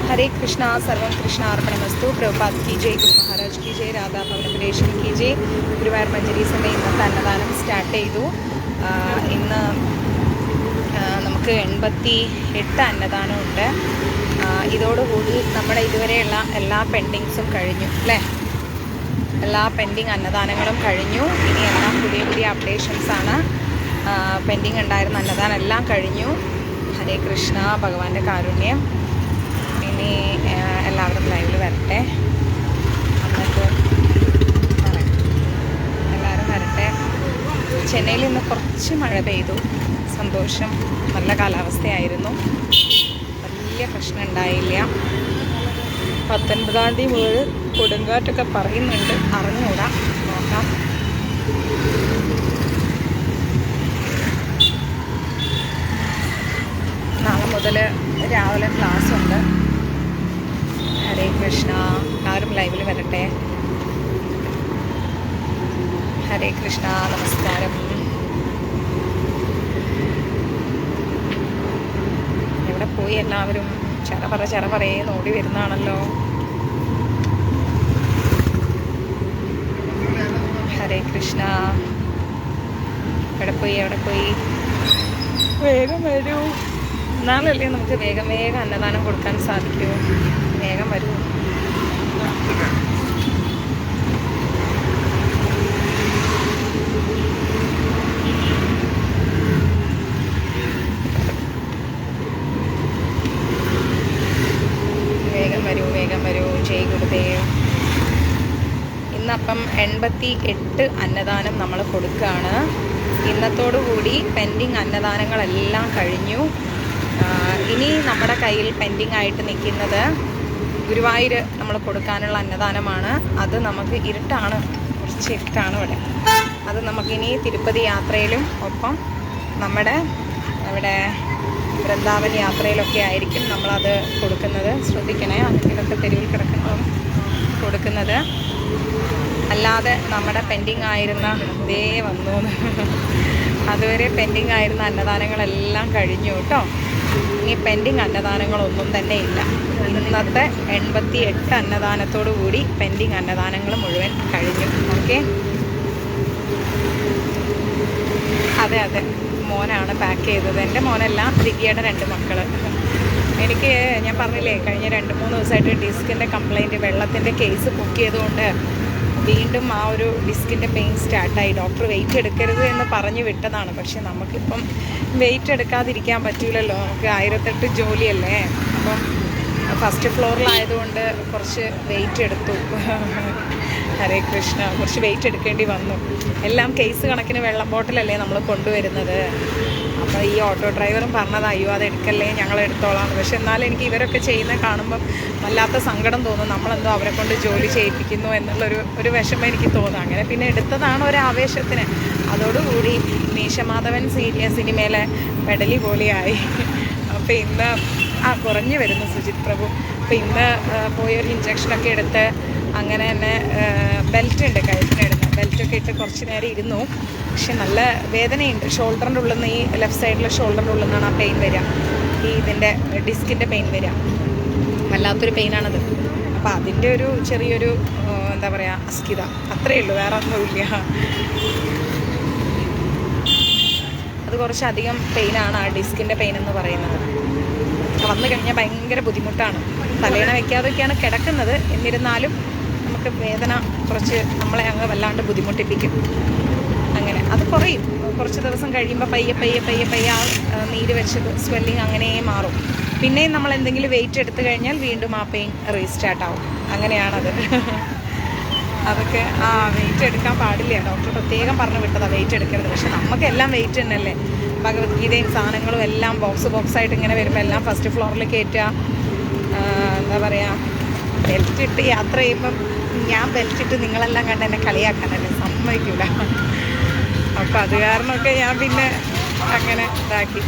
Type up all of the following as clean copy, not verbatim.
हरे कृष्णा सर्वं कृष्णार्पणमस्तु प्रभुपाद की जय गुरु महाराज की जय राधा ഭവനപുരേശ്വരി की जय ഗുരുവായൂർ മഞ്ജരി സമയം ഇന്നത്തെ അന്നദാനം സ്റ്റാർട്ട് ചെയ്തു ഇന്ന് നമുക്ക് 88 അന്നദാനമുണ്ട് ഇതോടുകൂടി നമ്മുടെ ഇതുവരെയുള്ള എല്ലാ പെൻഡിങ്സും കഴിഞ്ഞു അല്ലേ എല്ലാ പെൻഡിങ് അന്നദാനങ്ങളും കഴിഞ്ഞു ഇനി എല്ലാം പുതിയ പുതിയ അപ്ഡേഷൻസാണ് പെൻഡിങ് ഉണ്ടായിരുന്ന അന്നദാനം എല്ലാം കഴിഞ്ഞു ഹരേ കൃഷ്ണ ഭഗവാന്റെ കാരുണ്യം ഇനി എല്ലാവരും ലൈവിൽ വരട്ടെ എന്നിട്ട് എല്ലാവരും വരട്ടെ ചെന്നൈയിൽ ഇന്ന് കുറച്ച് മഴ പെയ്തു സന്തോഷം നല്ല കാലാവസ്ഥയായിരുന്നു വലിയ പ്രശ്നം ഉണ്ടായില്ല 19-ാം തീയതി മുതൽ കൊടുങ്കാറ്റൊക്കെ പറയുന്നുണ്ട് അറിഞ്ഞൂടാ നോക്കാം നാളെ മുതൽ രാവിലെ ക്ലാസ് ഉണ്ട് ഹരേ കൃഷ്ണ എല്ലാവരും ലൈവിൽ വരട്ടെ ഹരേ കൃഷ്ണ നമസ്കാരം എവിടെ പോയി എല്ലാവരും ചെറ നോടി വരുന്നതാണല്ലോ ഹരേ കൃഷ്ണ എവിടെ പോയി വേഗം വരൂ എന്നാലല്ലേ നമുക്ക് വേഗം അന്നദാനം കൊടുക്കാൻ സാധിക്കൂ വേഗം വരൂ വേഗം വരൂ ജയ് ഗുരുദേവ് ഇന്നപ്പം 88 അന്നദാനം നമ്മൾ കൊടുക്കുകയാണ് ഇന്നത്തോടുകൂടി പെൻഡിങ് അന്നദാനങ്ങളെല്ലാം കഴിഞ്ഞു ഇനി നമ്മുടെ കയ്യിൽ പെൻഡിങ് ആയിട്ട് നിൽക്കുന്നത് ഗുരുവായൂർ നമ്മൾ കൊടുക്കാനുള്ള അന്നദാനമാണ് അത് നമുക്ക് കുറച്ച് ഇരുട്ടാണ് ഇവിടെ അത് നമുക്കിനി തിരുപ്പതി യാത്രയിലും ഒപ്പം നമ്മുടെ ഇവിടെ വൃന്ദാവൻ യാത്രയിലൊക്കെ ആയിരിക്കും നമ്മളത് കൊടുക്കുന്നത് ശ്രദ്ധിക്കണേ അതിലൊക്കെ തെരുവിൽ കിടക്കുന്നതും കൊടുക്കുന്നത് അല്ലാതെ നമ്മുടെ പെൻഡിങ് ആയിരുന്ന ഇതേ വന്നു അതുവരെ പെൻഡിങ് ആയിരുന്ന അന്നദാനങ്ങളെല്ലാം കഴിഞ്ഞു കേട്ടോ ഇനി പെൻഡിങ് അന്നദാനങ്ങളൊന്നും തന്നെ ഇല്ല ഇന്നത്തെ 88 അന്നദാനത്തോടു കൂടി പെൻഡിങ് അന്നദാനങ്ങൾ മുഴുവൻ കഴിഞ്ഞു ഓക്കെ അതെ മോനാണ് പാക്ക് ചെയ്തത് എൻ്റെ മോനല്ല ദിവ്യയുടെ 2 മക്കൾ എനിക്ക് ഞാൻ പറഞ്ഞില്ലേ കഴിഞ്ഞ 2-3 ദിവസമായിട്ട് ഡിസ്കിൻ്റെ കംപ്ലൈൻറ്റ് വെള്ളത്തിൻ്റെ കേസ് ബുക്ക് ചെയ്തുകൊണ്ട് വീണ്ടും ആ ഒരു ഡിസ്കിൻ്റെ പെയിൻ സ്റ്റാർട്ടായി ഡോക്ടർ വെയിറ്റ് എടുക്കരുത് എന്ന് പറഞ്ഞു വിട്ടതാണ് പക്ഷെ നമുക്കിപ്പം വെയിറ്റ് എടുക്കാതിരിക്കാൻ പറ്റില്ലല്ലോ നമുക്ക് 1008 ജോലിയല്ലേ അപ്പം ഫസ്റ്റ് ഫ്ലോറിലായതുകൊണ്ട് കുറച്ച് വെയിറ്റ് എടുത്തു ഹരേ കൃഷ്ണ കുറച്ച് വെയിറ്റ് എടുക്കേണ്ടി വന്നു എല്ലാം കേസ് കണക്കിന് വെള്ളം ബോട്ടിലല്ലേ നമ്മൾ കൊണ്ടുവരുന്നത് അപ്പോൾ ഈ ഓട്ടോ ഡ്രൈവറും പറഞ്ഞത് അയ്യോ അത് എടുക്കല്ലേ ഞങ്ങൾ എടുത്തോളാം പക്ഷെ എന്നാലും എനിക്ക് ഇവരൊക്കെ ചെയ്യുന്നത് കാണുമ്പം വല്ലാത്ത സങ്കടം തോന്നും നമ്മളെന്തോ അവരെ കൊണ്ട് ജോലി ചെയ്യിപ്പിക്കുന്നു എന്നുള്ളൊരു വിഷമം എനിക്ക് തോന്നും അങ്ങനെ പിന്നെ എടുത്തതാണ് ഒരു ആവേശത്തിന് അതോടുകൂടി മീശമാധവൻ സിനിമയിലെ പെടലി പോലെയായി അപ്പോൾ ഇന്ന് കുറഞ്ഞു വരുന്നു സുജിത് പ്രഭു അപ്പോൾ ഇന്ന് പോയൊരു ഇഞ്ചക്ഷനൊക്കെ എടുത്ത് അങ്ങനെ തന്നെ ബെൽറ്റ് ഉണ്ട് കഴുത്തിനിടുന്ന ബെൽറ്റൊക്കെ ഇട്ട് കുറച്ച് നേരം ഇരുന്നു പക്ഷെ നല്ല വേദനയുണ്ട് ഷോൾഡറിൻ്റെ ഉള്ളിൽ നിന്ന് ഈ ലെഫ്റ്റ് സൈഡിലെ ഷോൾഡറിൻ്റെ ഉള്ളിൽ നിന്നാണ് ആ പെയിൻ വരിക ഈ ഇതിൻ്റെ ഡിസ്കിൻ്റെ പെയിൻ വരിക വല്ലാത്തൊരു പെയിനാണത് അപ്പോൾ അതിൻ്റെ ഒരു ചെറിയൊരു എന്താ പറയുക അസ്ഥിത അത്രയേ ഉള്ളൂ വേറെ ഒന്നുമില്ല അത് കുറച്ചധികം പെയിനാണ് ആ ഡിസ്കിൻ്റെ പെയിൻ എന്ന് പറയുന്നത് വന്നു കഴിഞ്ഞാൽ ഭയങ്കര ബുദ്ധിമുട്ടാണ് തലയിണ വയ്ക്കാതൊക്കെയാണ് കിടക്കുന്നത് എന്നിരുന്നാലും നമുക്ക് വേദന കുറച്ച് നമ്മളെ അങ്ങ് വല്ലാണ്ട് ബുദ്ധിമുട്ടിപ്പിക്കും അങ്ങനെ അത് കുറയും കുറച്ച് ദിവസം കഴിയുമ്പോൾ പയ്യെ ആ നീര് വെച്ചത് സ്വെല്ലിങ് അങ്ങനെ മാറും പിന്നെയും നമ്മൾ എന്തെങ്കിലും വെയിറ്റ് എടുത്തു കഴിഞ്ഞാൽ വീണ്ടും ആ പെയിൻ റീസ്റ്റാർട്ടാവും അങ്ങനെയാണത് അതൊക്കെ വെയിറ്റ് എടുക്കാൻ പാടില്ല ഡോക്ടർ പ്രത്യേകം പറഞ്ഞു വിട്ടതാണ് വെയിറ്റ് എടുക്കരുത് പക്ഷെ നമുക്കെല്ലാം വെയിറ്റ് തന്നെയല്ലേ ഭഗവത്ഗീതയും സാധനങ്ങളും എല്ലാം ബോക്സായിട്ട് ഇങ്ങനെ വരുമ്പോൾ എല്ലാം ഫസ്റ്റ് ഫ്ലോറിൽ കയറ്റുക എന്താ പറയുക ബെൽറ്റ് ഇട്ട് യാത്ര ചെയ്യുമ്പം ഞാൻ ബെൽറ്റ് ഇട്ട് നിങ്ങളെല്ലാം കണ്ട് എന്നെ കളിയാക്കാനല്ലേ സമ്മതിക്കില്ല അപ്പോൾ അത് കാരണമൊക്കെ ഞാൻ പിന്നെ അങ്ങനെ ഇതാക്കി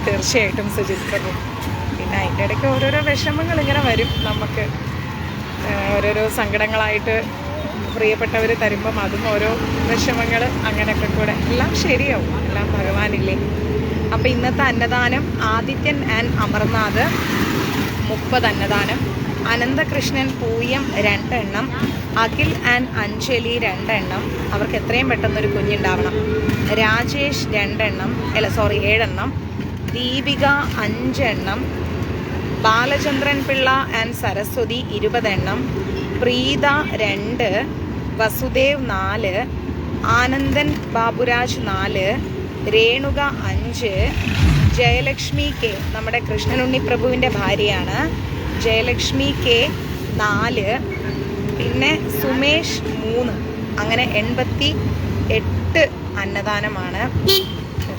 തീർച്ചയായിട്ടും സുജിത് പ്രഭു പിന്നെ അതിൻ്റെ ഇടയ്ക്ക് ഓരോരോ വിഷമങ്ങൾ ഇങ്ങനെ വരും നമുക്ക് ഓരോരോ സങ്കടങ്ങളായിട്ട് പ്രിയപ്പെട്ടവർ തരുമ്പം അതും ഓരോ വിഷമങ്ങൾ അങ്ങനെയൊക്കെ കൂടെ എല്ലാം ശരിയാവും എല്ലാം ഭഗവാനില്ലേ അപ്പോൾ ഇന്നത്തെ അന്നദാനം ആദിത്യൻ ആൻഡ് അമർനാഥ് 30 അന്നദാനം. അനന്തകൃഷ്ണൻ പൂയം 2 എണ്ണം. അഖിൽ ആൻഡ് അഞ്ജലി 2 എണ്ണം. അവർക്ക് എത്രയും പെട്ടെന്നൊരു കുഞ്ഞുണ്ടാവണം. രാജേഷ് 2 എണ്ണം, 7 എണ്ണം. ദീപിക 5 എണ്ണം. ബാലചന്ദ്രൻ പിള്ള ആൻഡ് സരസ്വതി 20 എണ്ണം. പ്രീത 2. വസുദേവ് 4. ആനന്ദൻ ബാബുരാജ് 4. രേണുക 5. ജയലക്ഷ്മി കെ, നമ്മുടെ കൃഷ്ണനുണ്ണി പ്രഭുവിൻ്റെ ഭാര്യയാണ്. ജയലക്ഷ്മി കെ 4. പിന്നെ സുമേഷ് 3. അങ്ങനെ 88 അന്നദാനമാണ്.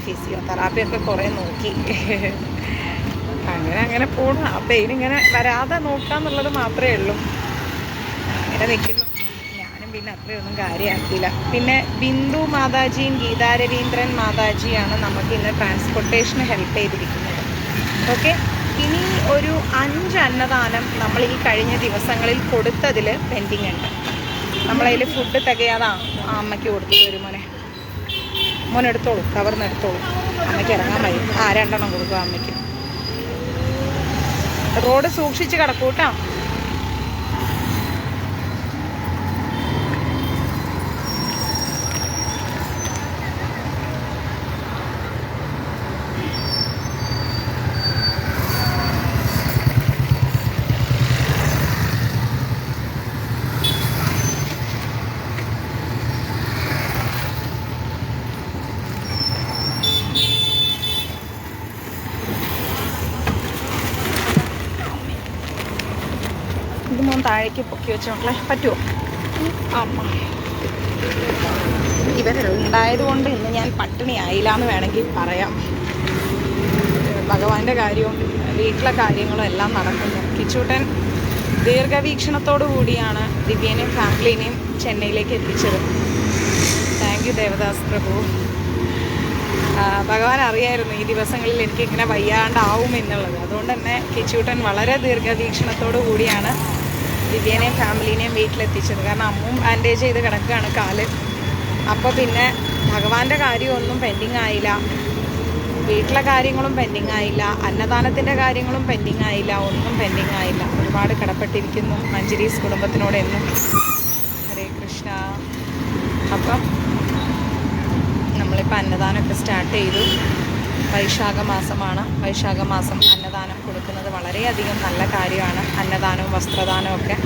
ഫിസിയോതെറാപ്പിയൊക്കെ കുറേ നോക്കി. അങ്ങനെ പോണു. ആ പെയിൻ ഇങ്ങനെ വരാതെ നോക്കാന്നുള്ളത് മാത്രമേ ഉള്ളൂ. അങ്ങനെ നിൽക്കുന്നു. ഞാനും പിന്നെ അത്രയൊന്നും കാര്യമാക്കിയില്ല. പിന്നെ ബിന്ദു മാതാജിയും ഗീതാ രവീന്ദ്രൻ മാതാജിയാണ് നമുക്ക് ഇന്ന് ട്രാൻസ്പോർട്ടേഷന് ഹെൽപ്പ് ചെയ്തിരിക്കുന്നത്. ഓക്കെ, ഇനി ഒരു 5 അന്നദാനം നമ്മൾ ഈ കഴിഞ്ഞ ദിവസങ്ങളിൽ കൊടുത്തതിൽ പെൻഡിങ് ഉണ്ട്. നമ്മളതിൽ ഫുഡ് തികയാതെ ആ അമ്മയ്ക്ക് കൊടുത്തിട്ട് ഒരു മോനെടുത്തോളൂ, കവർന്ന് എടുത്തോളൂ. അമ്മയ്ക്ക് ഇറങ്ങാൻ വയ്യ. 2 എണ്ണം കൊടുക്കുക അമ്മയ്ക്ക്. റോഡ് സൂക്ഷിച്ച് കിടക്കൂട്ടോ. ഇത് മോൻ താഴേക്ക് പൊക്കി വെച്ച് മക്കളെ, പറ്റുമോ? അമ്മ ഇവരുണ്ടായതുകൊണ്ട് ഇന്ന് ഞാൻ പട്ടിണി ആയില്ല എന്ന് വേണമെങ്കിൽ പറയാം. ഭഗവാന്റെ കാര്യവും വീട്ടിലെ കാര്യങ്ങളും എല്ലാം നടക്കുന്നു. കിച്ചൂട്ടൻ ദീർഘവീക്ഷണത്തോടു കൂടിയാണ് ദിവ്യേനെയും ഫാമിലിനെയും ചെന്നൈയിലേക്ക് എത്തിച്ചത്. താങ്ക് യു ദേവദാസ് പ്രഭു. ഭഗവാൻ അറിയായിരുന്നു ഈ ദിവസങ്ങളിൽ എനിക്ക് ഇങ്ങനെ വയ്യാണ്ടാവും എന്നുള്ളത്. അതുകൊണ്ട് തന്നെ കിച്ചൂട്ടൻ വളരെ ദീർഘവീക്ഷണത്തോടു കൂടിയാണ് ദിവ്യേനെയും ഫാമിലിനെയും വീട്ടിലെത്തിച്ചത്. കാരണം അമ്മും ബാൻഡേജ് ചെയ്ത് കിടക്കുകയാണ് കാല്. അപ്പോൾ പിന്നെ ഭഗവാന്റെ കാര്യമൊന്നും പെൻഡിങ് ആയില്ല, വീട്ടിലെ കാര്യങ്ങളും പെൻഡിങ് ആയില്ല, അന്നദാനത്തിൻ്റെ കാര്യങ്ങളും പെൻഡിങ് ആയില്ല, ഒന്നും പെൻഡിങ് ആയില്ല. ഒരുപാട് കടപ്പെട്ടിരിക്കുന്നു മഞ്ജരീസ് കുടുംബത്തിനോട് എന്നും. ഹരേ കൃഷ്ണ. അപ്പം നമ്മളിപ്പോൾ അന്നദാനമൊക്കെ സ്റ്റാർട്ട് ചെയ്തു. വൈശാഖ മാസമാണ്. വൈശാഖ മാസം അന്നദാനം കൊടുക്കുന്നത് വളരെയധികം നല്ല കാര്യമാണ്. അന്നദാനവും വസ്ത്രദാനവും ഒക്കെ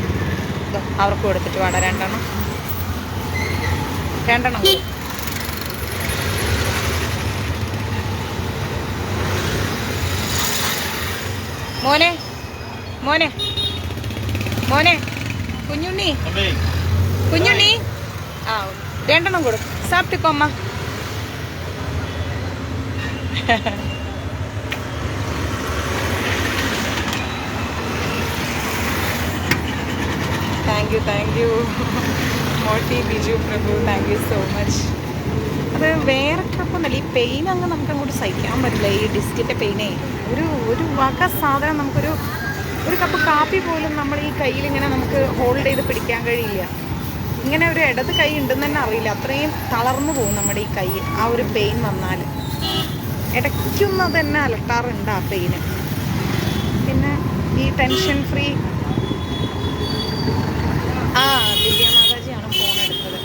അവർക്ക് കൊടുത്തിട്ട് വേണം. 2 എണ്ണം മോനെ മോനെ മോനെ കുഞ്ഞുണ്ണി ആ 2 എണ്ണം കൊടുക്കും. സാപ്പിട്ടിക്കോമ്മ. Thank you Moti Biju Prabhu, thank you so much. അത് വേറെ കുഴപ്പമൊന്നുമില്ല. ഈ പെയിൻ അങ്ങ് നമുക്ക് അങ്ങോട്ട് സഹിക്കാൻ പറ്റില്ല. ഈ ഡിസ്കിൻ്റെ പെയിനേ ഒരു വക സാധനം ഒരു കപ്പ് കാപ്പി പോലും നമ്മൾ ഈ കയ്യിലിങ്ങനെ നമുക്ക് ഹോൾഡ് ചെയ്ത് പിടിക്കാൻ കഴിയില്ല. ഇങ്ങനെ ഒരു ഇടത് കൈ ഉണ്ടെന്ന് തന്നെ അറിയില്ല. അത്രയും തളർന്നു പോകും നമ്മുടെ ഈ കൈ. ആ ഒരു പെയിൻ വന്നാൽ ഇടയ്ക്കൊന്നും അത് തന്നെ അലട്ടാറുണ്ട് ആ പെയിന്. പിന്നെ ഈ ടെൻഷൻ ഫ്രീ ദിവ്യ മാതാജിയാണ് ഫോൺ എടുത്തത്.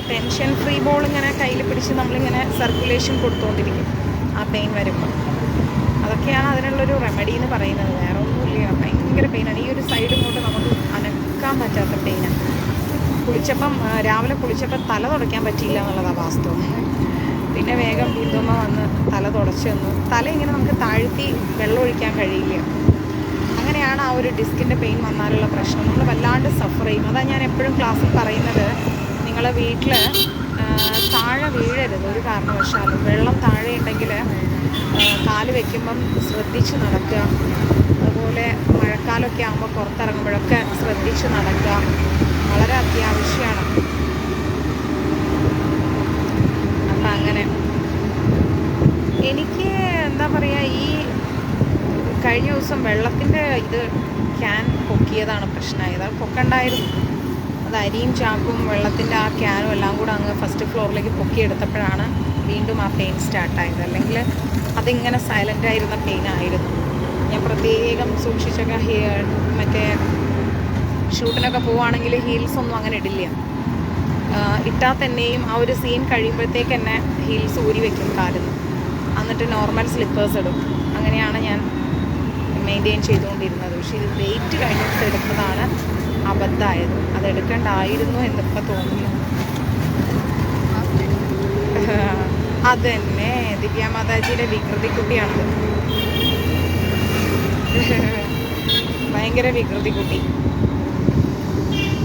ടെൻഷൻ ഫ്രീ ബോൾ ഇങ്ങനെ കയ്യിൽ പിടിച്ച് നമ്മളിങ്ങനെ സർക്കുലേഷൻ കൊടുത്തുകൊണ്ടിരിക്കും ആ പെയിൻ വരുമ്പോൾ. അതൊക്കെയാണ് അതിനുള്ളൊരു റെമഡി എന്ന് പറയുന്നത്. വേറെ ഒന്നുമില്ല. ഭയങ്കര പെയിനാണ്. ഈ ഒരു സൈഡ് ഇങ്ങോട്ട് നമുക്ക് അനക്കാൻ പറ്റാത്ത പെയിനാണ്. രാവിലെ കുളിച്ചപ്പം തല തുടയ്ക്കാൻ പറ്റിയില്ല എന്നുള്ളതാണ് വാസ്തവം. പിന്നെ വേഗം ബിന്ദുമ്മ വന്ന് തല തുടച്ച് തന്നു. തല ഇങ്ങനെ നമുക്ക് താഴ്ത്തി വെള്ളം ഒഴിക്കാൻ കഴിയില്ല. അങ്ങനെയാണ് ആ ഒരു ഡിസ്കിൻ്റെ പെയിൻ വന്നാലുള്ള പ്രശ്നം. നമ്മൾ വല്ലാണ്ട് സഫർ ചെയ്യും. അതാണ് ഞാൻ എപ്പോഴും ക്ലാസ്സിൽ പറയുന്നത്, നിങ്ങൾ വീട്ടിൽ താഴെ വീഴരുത് ഒരു കാരണവശാലും. വെള്ളം താഴെ ഉണ്ടെങ്കിൽ കാല് വയ്ക്കുമ്പം ശ്രദ്ധിച്ച് നടക്കുക. അതുപോലെ മഴക്കാലമൊക്കെ ആകുമ്പോൾ പുറത്തിറങ്ങുമ്പോഴൊക്കെ ശ്രദ്ധിച്ച് നടക്കുക. വളരെ അത്യാവശ്യമാണ്. അപ്പം അങ്ങനെ എനിക്ക് എന്താ പറയുക, ഈ കഴിഞ്ഞ ദിവസം വെള്ളത്തിൻ്റെ ക്യാൻ പൊക്കിയതാണ് പ്രശ്നമായത്. അത് പൊക്കണ്ടായിരുന്നു. അത് അരിയും ചാക്കും വെള്ളത്തിൻ്റെ ആ ക്യാനും എല്ലാം കൂടെ അങ്ങ് ഫസ്റ്റ് ഫ്ലോറിലേക്ക് പൊക്കിയെടുത്തപ്പോഴാണ് വീണ്ടും ആ പെയിൻ സ്റ്റാർട്ടായത്. അല്ലെങ്കിൽ അതിങ്ങനെ സൈലൻ്റായിരുന്ന പെയിനായിരുന്നു. ഞാൻ പ്രത്യേകം സൂക്ഷിച്ചൊക്കെ മറ്റേ ഷൂട്ടിനൊക്കെ പോവുകയാണെങ്കിൽ ഹീൽസൊന്നും അങ്ങനെ ഇടില്ല. ഇട്ടാൽ തന്നെയും ആ ഒരു സീൻ കഴിയുമ്പോഴത്തേക്ക് തന്നെ ഹീൽസ് ഊരി വെക്കും കാലിൽ, എന്നിട്ട് നോർമൽ സ്ലിപ്പേഴ്സ് ഇടും. അങ്ങനെയാണ് ഞാൻ മെയിൻറ്റെയിൻ ചെയ്തുകൊണ്ടിരുന്നത്. പക്ഷേ ഇത് വെയിറ്റ് കഴിഞ്ഞിട്ട് എടുത്തതാണ് അബദ്ധമായത്. അതെടുക്കേണ്ടായിരുന്നു എന്നിപ്പോൾ തോന്നുന്നു. അതന്നെ ദിവ്യ മാതാജിയുടെ വികൃതിക്കുട്ടിയാണത്. ഭയങ്കര വികൃതിക്കുട്ടി.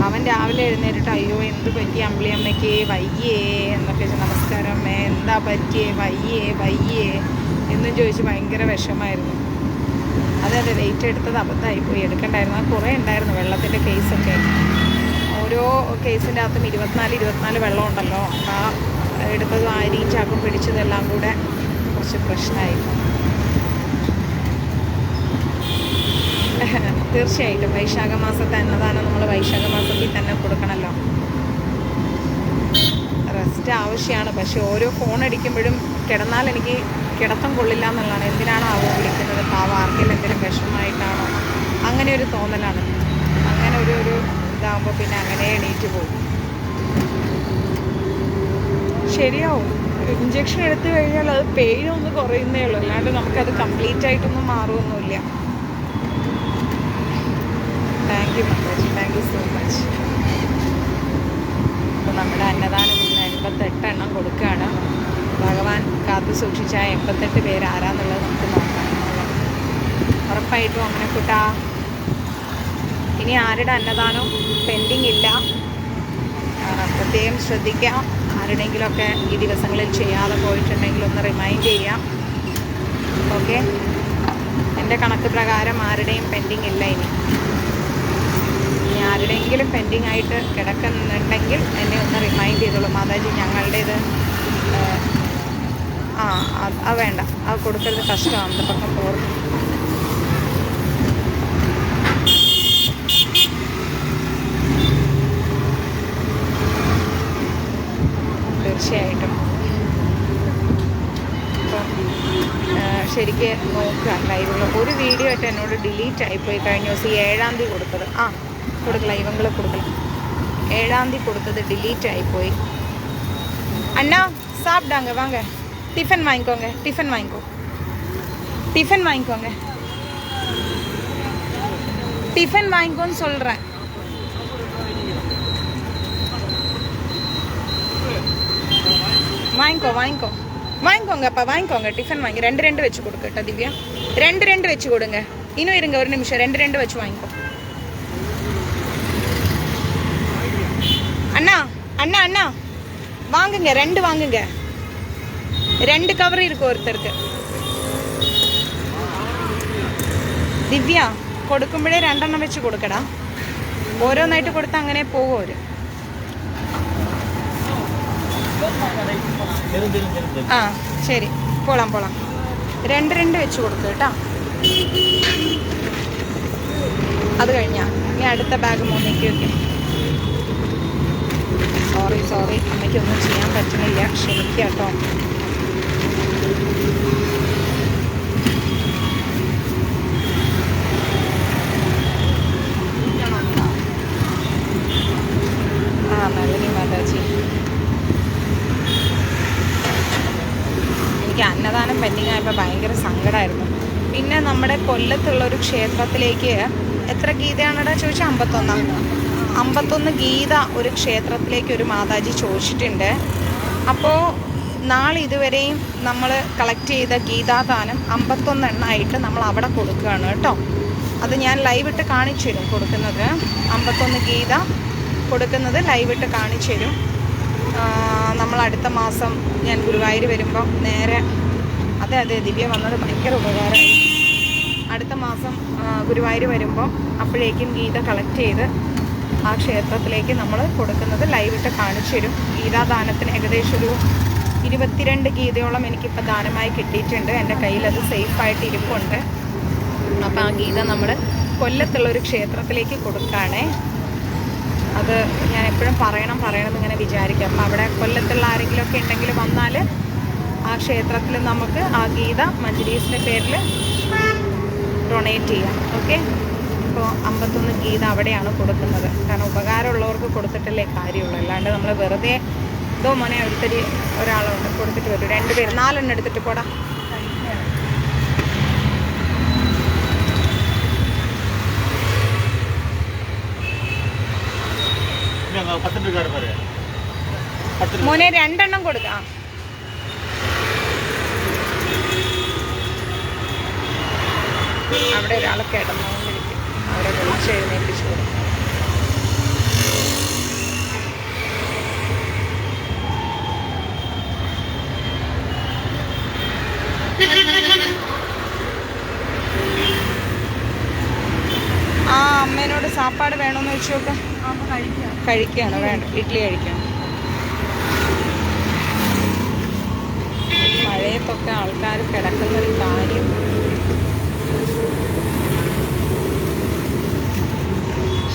അവൻ രാവിലെ എഴുന്നേറ്റിട്ട് അയ്യോ എന്ത് പറ്റി അമ്പിളിയമ്മയ്ക്ക്, വയ്യേ എന്നൊക്കെ നമസ്കാരം അമ്മേ, എന്താ പറ്റിയേ, വയ്യേ എന്നും ചോദിച്ച് ഭയങ്കര വിഷമായിരുന്നു. അതെ വെയിറ്റ് എടുത്തത് അബദ്ധമായിപ്പോയി, എടുക്കണ്ടായിരുന്നു. കുറേ ഉണ്ടായിരുന്നു വെള്ളത്തിൻ്റെ കേസൊക്കെ. ഓരോ കേസിൻ്റെ അകത്തും 24 വെള്ളം ഉണ്ടല്ലോ. ആ എടുത്തതും അരിയും ചാക്കും പിടിച്ചതെല്ലാം കൂടെ കുറച്ച് പ്രശ്നമായി. തീർച്ചയായിട്ടും വൈശാഖ മാസത്തെ അന്നദാനം നമ്മൾ വൈശാഖ മാസത്തിൽ തന്നെ കൊടുക്കണമല്ലോ. റെസ്റ്റ് ആവശ്യമാണ്. പക്ഷെ ഓരോ ഫോൺ അടിക്കുമ്പോഴും കിടന്നാൽ എനിക്ക് കിടത്തം കൊള്ളില്ല എന്നുള്ളതാണ്. എന്തിനാണ് വിളിക്കുന്നത്, പാവം ആർക്കെങ്കിലും എന്തെങ്കിലും വിഷമമായിട്ടാണോ, അങ്ങനെ ഒരു തോന്നലാണ്. അങ്ങനെ ഒരു ഇതാകുമ്പോൾ പിന്നെ അങ്ങനെ എണീറ്റ് പോകും. ശരിയാവും, ഇഞ്ചക്ഷൻ എടുത്തു കഴിഞ്ഞാൽ അത് പെയിൻ ഒന്ന് കുറയുന്നേ ഉള്ളൂ, അല്ലാണ്ട് നമുക്കത് കംപ്ലീറ്റ് ആയിട്ടൊന്നും മാറുമൊന്നുമില്ല. താങ്ക് യു മാതാജി, താങ്ക് യു സോ മച്ച്. അപ്പോൾ നമ്മുടെ അന്നദാനം ഇന്ന് 88 എണ്ണം കൊടുക്കുകയാണ്. ഭഗവാൻ കാത്തു സൂക്ഷിച്ച 88 പേര് ആരാന്നുള്ളത് നമുക്ക് നോക്കാം. ഉറപ്പായിട്ടും അങ്ങനെ കൂട്ടാ. ഇനി ആരുടെ അന്നദാനവും പെൻഡിങ് ഇല്ല. പ്രത്യേകം ശ്രദ്ധിക്കാം. ആരുടെയെങ്കിലുമൊക്കെ ഈ ദിവസങ്ങളിൽ ചെയ്യാതെ പോയിട്ടുണ്ടെങ്കിൽ ഒന്ന് റിമൈൻഡ് ചെയ്യാം. ഓക്കെ, എൻ്റെ കണക്ക് പ്രകാരം ആരുടെയും പെൻഡിങ് ഇല്ല. ഇനി ആരുടെയെങ്കിലും പെൻഡിങ് ആയിട്ട് കിടക്കുന്നുണ്ടെങ്കിൽ എന്നെ ഒന്ന് റിമൈൻഡ് ചെയ്തോളൂ. മാതാജി ഞങ്ങളുടേത് അത് വേണ്ട, അത് കൊടുക്കരുത്, കഷ്ടമാണ്, அந்த பக்கம் போகிறது. തീർച്ചയായിട്ടും അപ്പം ശരിക്ക് നോക്കുക ലൈവുകൾ. ഒരു വീഡിയോ ആയിട്ട് എന്നോട് ഡിലീറ്റ് ആയിപ്പോയി കഴിഞ്ഞ ദിവസം. 7-ാം തീയതി കൊടുത്തത് കൊടുക്കല, ഇവങ്ങൾ കൊടുക്കല. 7-ാം തീയതി കൊടുത്തത് ഡിലീറ്റ് ആയിപ്പോയി. അണ്ണാ சாப்பிடாங்க வாங்க, டிஃபன் வாங்கிக்கோங்க, டிஃபன் வாங்கிக்கோ, டிஃபன் வாங்கிக்கோங்க, டிஃபன் வாங்கிக்கோன்னு சொல்கிறேன். வாங்கிக்கோங்கப்பா, வாங்கிக்கோங்க, டிஃபன் வாங்கி 2 வச்சு கொடுக்கட்டா திவ்யா, 2 வச்சு கொடுங்க. இன்னும் இருங்க ஒரு நிமிஷம், 2 வச்சு வாங்கிக்கோ. அண்ணா அண்ணா அண்ணா வாங்குங்க, 2 வாங்குங்க. 2 கவர் இருக்கு ஒருத்தருக்கு. ദിവ്യ കൊടുക്കുമ്പോഴേ 2 എണ്ണം വെച്ച് കൊടുക്കടാ. ഓരോന്നായിട്ട് കൊടുത്താൽ അങ്ങനെ പോകും അവർ. ശരി, പോളാം 2 വെച്ച് കൊടുക്കുക കേട്ടോ. അത് കഴിഞ്ഞാ ഇനി അടുത്ത ബാഗ് മോനേക്ക് വെക്കും. സോറി അമ്മയ്ക്കൊന്നും ചെയ്യാൻ പറ്റുന്നില്ല, ക്ഷമിക്കുക കേട്ടോ. നളിനി മാതാജി, എനിക്ക് അന്നദാനം പെൻഡിങ് ആയപ്പോൾ ഭയങ്കര സങ്കടമായിരുന്നു. പിന്നെ നമ്മുടെ കൊല്ലത്തുള്ളൊരു ക്ഷേത്രത്തിലേക്ക് എത്ര ഗീതയാണെടാ ചോദിച്ചാൽ 51 ഗീത ഒരു ക്ഷേത്രത്തിലേക്ക് ഒരു മാതാജി ചോദിച്ചിട്ടുണ്ട്. അപ്പോൾ നാളെ ഇതുവരെയും നമ്മൾ കളക്ട് ചെയ്ത ഗീതാദാനം 51 എണ്ണമായിട്ട് നമ്മൾ അവിടെ കൊടുക്കുകയാണ് കേട്ടോ. അത് ഞാൻ ലൈവിട്ട് കാണിച്ചു തരും കൊടുക്കുന്നത്. 51 ഗീത കൊടുക്കുന്നത് ലൈവിട്ട് കാണിച്ചു തരും. നമ്മൾ അടുത്ത മാസം ഞാൻ ഗുരുവായൂർ വരുമ്പോൾ നേരെ അതെ ദിവ്യ വന്നത് ഭയങ്കര ഉപകാരമായി. അടുത്ത മാസം ഗുരുവായൂർ വരുമ്പോൾ അപ്പോഴേക്കും ഗീത കളക്ട് ചെയ്ത് ആ ക്ഷേത്രത്തിലേക്ക് നമ്മൾ കൊടുക്കുന്നത് ലൈവിട്ട് കാണിച്ചു തരും. ഗീതാദാനത്തിന് ഏകദേശം ഒരു 22 ഗീതയോളം എനിക്കിപ്പോൾ ദാനമായി കിട്ടിയിട്ടുണ്ട്. എൻ്റെ കയ്യിൽ അത് സേഫായിട്ട് ഇരിപ്പുണ്ട്. അപ്പോൾ ആ ഗീത നമ്മൾ കൊല്ലത്തുള്ളൊരു ക്ഷേത്രത്തിലേക്ക് കൊടുക്കുകയാണേ. അത് ഞാൻ എപ്പോഴും പറയണം ഇങ്ങനെ വിചാരിക്കും. അപ്പോൾ അവിടെ കൊല്ലത്തുള്ള ആരെങ്കിലുമൊക്കെ ഉണ്ടെങ്കിൽ വന്നാൽ ആ ക്ഷേത്രത്തിൽ നമുക്ക് ആ ഗീത മഞ്ജരീസിൻ്റെ പേരിൽ ഡൊണേറ്റ് ചെയ്യാം. ഓക്കെ, ഇപ്പോൾ 51 ഗീത അവിടെയാണ് കൊടുക്കുന്നത്. കാരണം ഉപകാരമുള്ളവർക്ക് കൊടുത്തിട്ടല്ലേ കാര്യമുള്ളൂ. അല്ലാണ്ട് നമ്മൾ വെറുതെ ഇതോ മോനെ ഒരാളുണ്ട് കൊടുത്തിട്ട് വരും, 2 പേര് 4 എണ്ണം എടുത്തിട്ട് പോടാ. മോനെ 2 എണ്ണം കൊടുക്കാം. അവിടെ ഒരാൾ കിടന്നുകൊണ്ടിരിക്കും, അവരെ വിളിച്ച് എഴുന്നേൽപ്പിച്ചു കൊടുക്കും. ആ അമ്മേനോട് സാപ്പാട് വേണമെന്ന് വെച്ച് നോക്കാം. കഴിക്കുകയാണ്, വേണ്ട ഇഡ്ഡലി കഴിക്കണം. മഴയത്തൊക്കെ ആൾക്കാർ കിടക്കുന്നൊരു കാര്യം.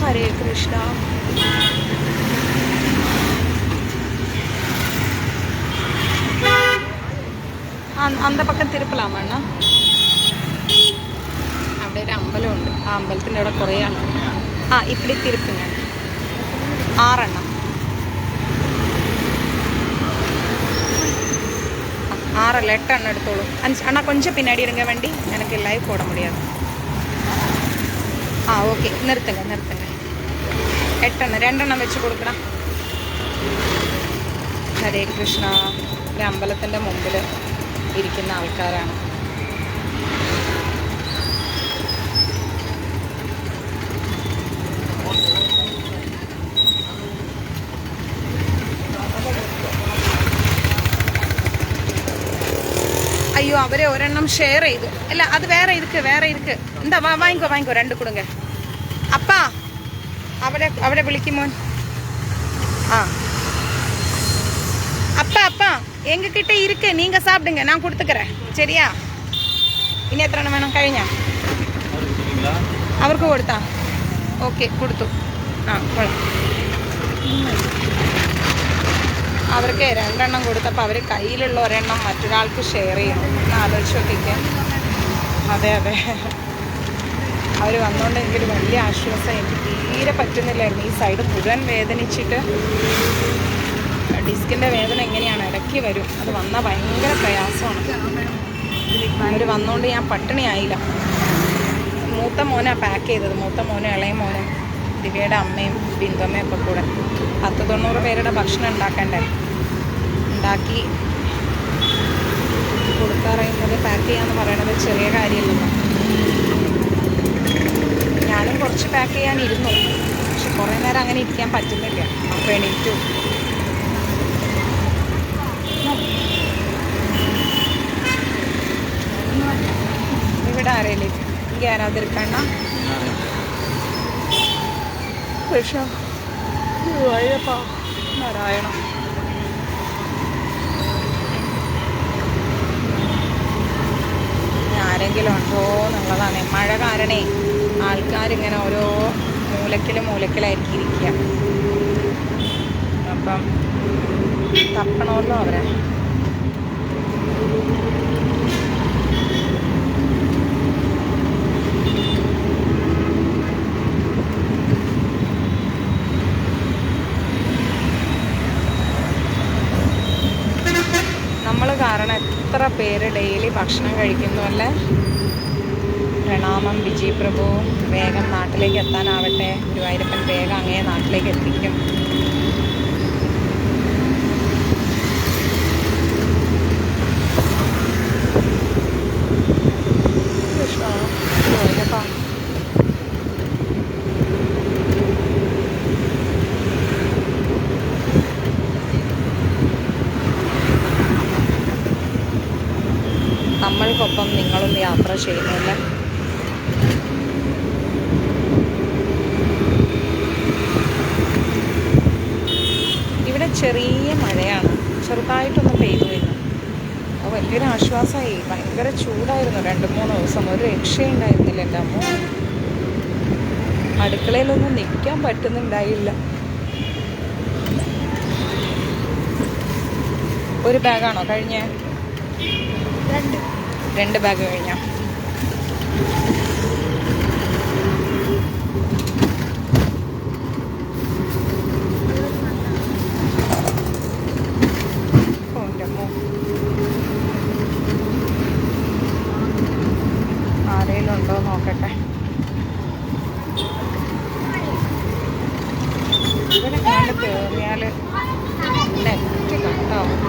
ഹരേ കൃഷ്ണ. അന്ത പക്കം തിരുപ്പലാമണ്ണ അവിടെ ഒരു അമ്പലമുണ്ട്. ആ അമ്പലത്തിൻ്റെ അവിടെ കുറേ ആൾക്കാർ. ആ ഇപ്പിടി തിരുപ്പുങ്ങ 6 എണ്ണം 6 അല്ല 8 എണ്ണം എടുത്തോളൂ. അണ്ണാ கொஞ்சம் பின்னாடி இருங்க வண்டி, எனக்கு லைவ் போட முடியாது. ആ ഓക്കെ, നിർത്തുங்க 8 എണ്ണം 2 എണ്ണം വെച്ച് കൊടുക്കണം. ഹരേ കൃഷ്ണ. ഒരു അമ്പലത്തിൻ്റെ മുമ്പിൽ ഇരിക്കുന്ന ആൾക്കാരാണ്. അയ്യോ, അവരെ ഒരെണ്ണം ഷെയർ ചെയ്തു. അല്ല അത് വേറെ ഇരിക്ക് എന്താ വാങ്ങിക്കോ 2 കൊടുങ്ക. അപ്പാ അവിടെ വിളിക്കുമോൻ. ആ அப்பா எங்க கிட்ட இருக்கு, நீங்க சாப்பிடுங்க, நான் கொடுத்துக்கிறேன். சரியா? ഇനി എത്ര എണ്ണം വേണം? കഴിഞ്ഞ അവർക്ക് കൊടുത്താ? ഓക്കെ, കൊടുത്തു. ആ കൊള്ളാം. അവർക്ക് 2 എണ്ണം കൊടുത്തപ്പോൾ അവർ കയ്യിലുള്ള ഒരെണ്ണം മറ്റൊരാൾക്ക് ഷെയർ ചെയ്യണം. ആലോചിച്ച് നോക്കിക്കാൻ. അതെ അവർ വന്നുകൊണ്ട് എനിക്കൊരു വലിയ ആശ്വാസം. എനിക്ക് തീരെ പറ്റുന്നില്ലായിരുന്നു. ഈ സൈഡ് മുഴുവൻ വേദനിച്ചിട്ട്, ഡിസ്കിൻ്റെ വേദന എങ്ങനെയാണ് ഇടയ്ക്ക് വരും. അത് വന്നാൽ ഭയങ്കര പ്രയാസമാണ്. അവർ വന്നുകൊണ്ട് ഞാൻ പട്ടിണിയായില്ല. മൂത്ത മോനാണ് പാക്ക് ചെയ്തത്. മൂത്ത മോനും ഇളയ മോനും ദിവ്യയുടെ അമ്മയും ബിന്ദുമ്മയും ഒക്കെ കൂടെ 190 പേരുടെ ഭക്ഷണം ഉണ്ടാക്കി കൊടുക്കാറയുന്നത്, പാക്ക് ചെയ്യാന്ന് പറയണത് ചെറിയ കാര്യമല്ലല്ലോ. ഞാനും കുറച്ച് പാക്ക് ചെയ്യാനിരുന്നു, പക്ഷെ കുറേ നേരം അങ്ങനെ ഇരിക്കാൻ പറ്റുന്നില്ല. അപ്പോൾ എണീറ്റു. ഇവിടെ ആരേലും എനിക്ക് ആരാതിരിക്കണ്ട. കൃഷ്ണ അയ്യപ്പാ നാരായണ. ആരെങ്കിലും ഉണ്ടോ എന്നുള്ളതാണ്. മഴ കാരണേ ആൾക്കാരിങ്ങനെ ഓരോ മൂലക്കിലായിരിക്കും ഇരിക്കുക. അപ്പം തപ്പണമല്ലോ അവരെ. നമ്മൾ കാരണം എത്ര പേര് ഡെയിലി ഭക്ഷണം കഴിക്കുന്നു അല്ലേ. പ്രണാമം വിജയ് പ്രഭു. വേഗം നാട്ടിലേക്ക് എത്താനാവട്ടെ. ഗുരുവായൂരപ്പൻ വേഗം അങ്ങേ നാട്ടിലേക്ക് എത്തിക്കും. നമ്മൾക്കൊപ്പം നിങ്ങളും യാത്ര ചെയ്യുന്നില്ല. ഇവിടെ ചെറിയ മഴയാണ്, ചെറുതായിട്ടൊന്ന് പെയ്തു വരുന്നു. അത് വലിയൊരു ആശ്വാസമായി. ഭയങ്കര ചൂടായിരുന്നു 2-3 ദിവസം. ഒരു രക്ഷയുണ്ടായിരുന്നില്ല. എൻ്റെ അമ്മ അടുക്കളയിലൊന്നും നിൽക്കാൻ പറ്റുന്നുണ്ടായില്ല. ഒരു ബാഗാണോ കഴിഞ്ഞേ? 2 ബാഗ് കഴിഞ്ഞോ? നോക്കട്ടെ. ഇവിടെ കണ്ട് കയറിയാൽ നെറ്റ് കട്ടാവും.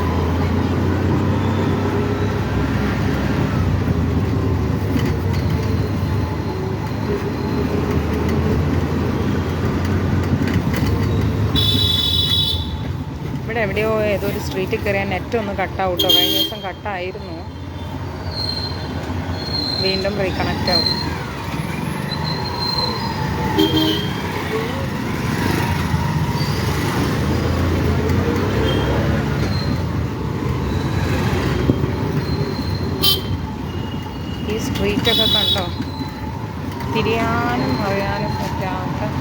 ഇവിടെ എവിടെയോ ഏതോ ഒരു സ്ട്രീറ്റിൽ കയറിയാൽ നെറ്റ് ഒന്ന് കട്ടാവും കേട്ടോ. കഴിഞ്ഞ ദിവസം കട്ടായിരുന്നു, വീണ്ടും റീകണക്റ്റ് ആവും. ഈ സ്ട്രീറ്റൊക്കെ കണ്ടോ, തിരിയാനും അറിയാനും പറ്റാത്ത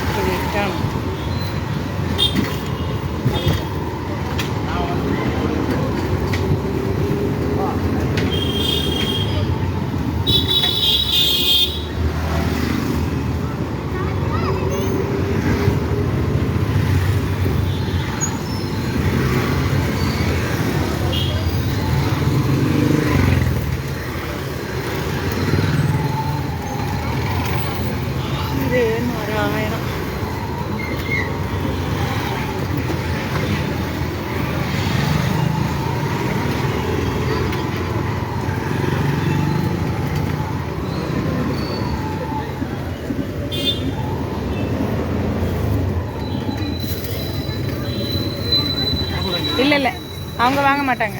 സ്ട്രീറ്റാണ്. നാരായണ. இல்ல அவங்க வாங்க மாட்டாங்க.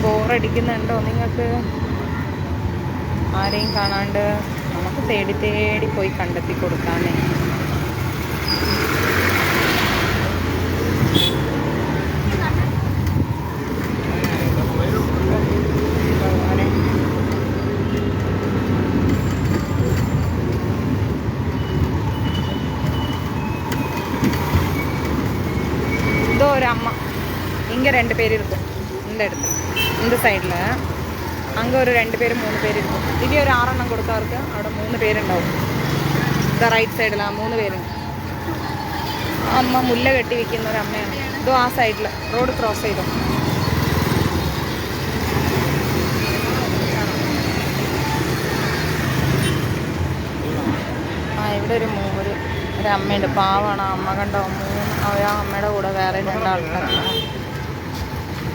ബോറടിക്കുന്നുണ്ടോ നിങ്ങൾക്ക്? ആരെയും കാണാണ്ട് നമുക്ക് തേടി തേടി പോയി കണ്ടെത്തി കൊടുക്കാനേ. இதோ ஒரு அம்மா இங்கே 2 பேர் இருக்கும். இந்த இடத்துல இந்த സൈഡിൽ അങ്ങ് ഒരു 2 പേര് 3 പേര് இருக்கும். ഇനി ഒരു 6 എണ്ണം കൊടുത്തവർക്ക് അവിടെ 3 പേരുണ്ടാവും. ഇത് റൈറ്റ് സൈഡിൽ 3 പേരുണ്ട്. അമ്മ മുല്ല കെട്ടി വെക്കുന്ന ഒരു അമ്മയാണ്. ഇതോ ആ സൈഡിൽ റോഡ് ക്രോസ് ചെയ്തോ. ഇവിടെ ഒരു അമ്മയുണ്ട്, പാവാണ്. അമ്മ കണ്ടോ, ആ അമ്മയുടെ കൂടെ വേറെ 2 ആൾക്കാരുണ്ട്.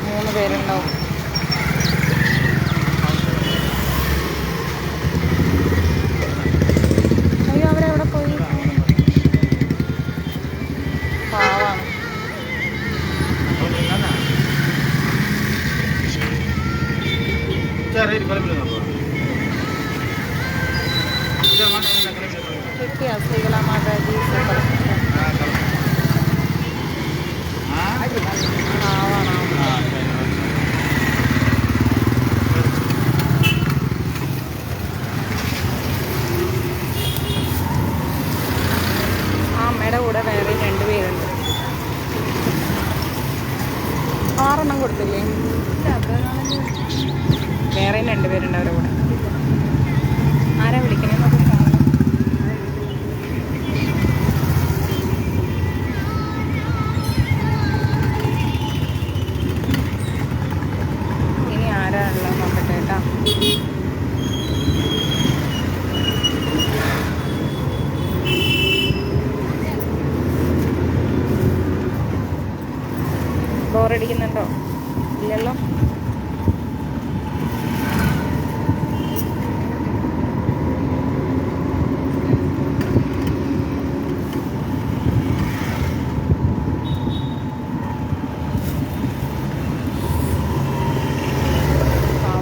3 പേരുണ്ടാവും. അയ്യോ, അവരെവിടെ പോയി? പാവാണ്. ശ്രീകല മാതാജി സൂപ്പർ പാവാണ്. അമ്മയുടെ കൂടെ വേറെ 2 പേരുണ്ട്. 6 എണ്ണം കൊടുത്തില്ലേ? വേറെ 2 പേരുണ്ട് അവരുടെ കൂടെ. ആരാ വിളിക്കണേ നോക്കി? ഇനി ആരാ ഉള്ളത് നോക്കട്ടെ കേട്ടോ. ബോറടിക്കുന്നുണ്ടോ? ഇല്ലല്ലോ.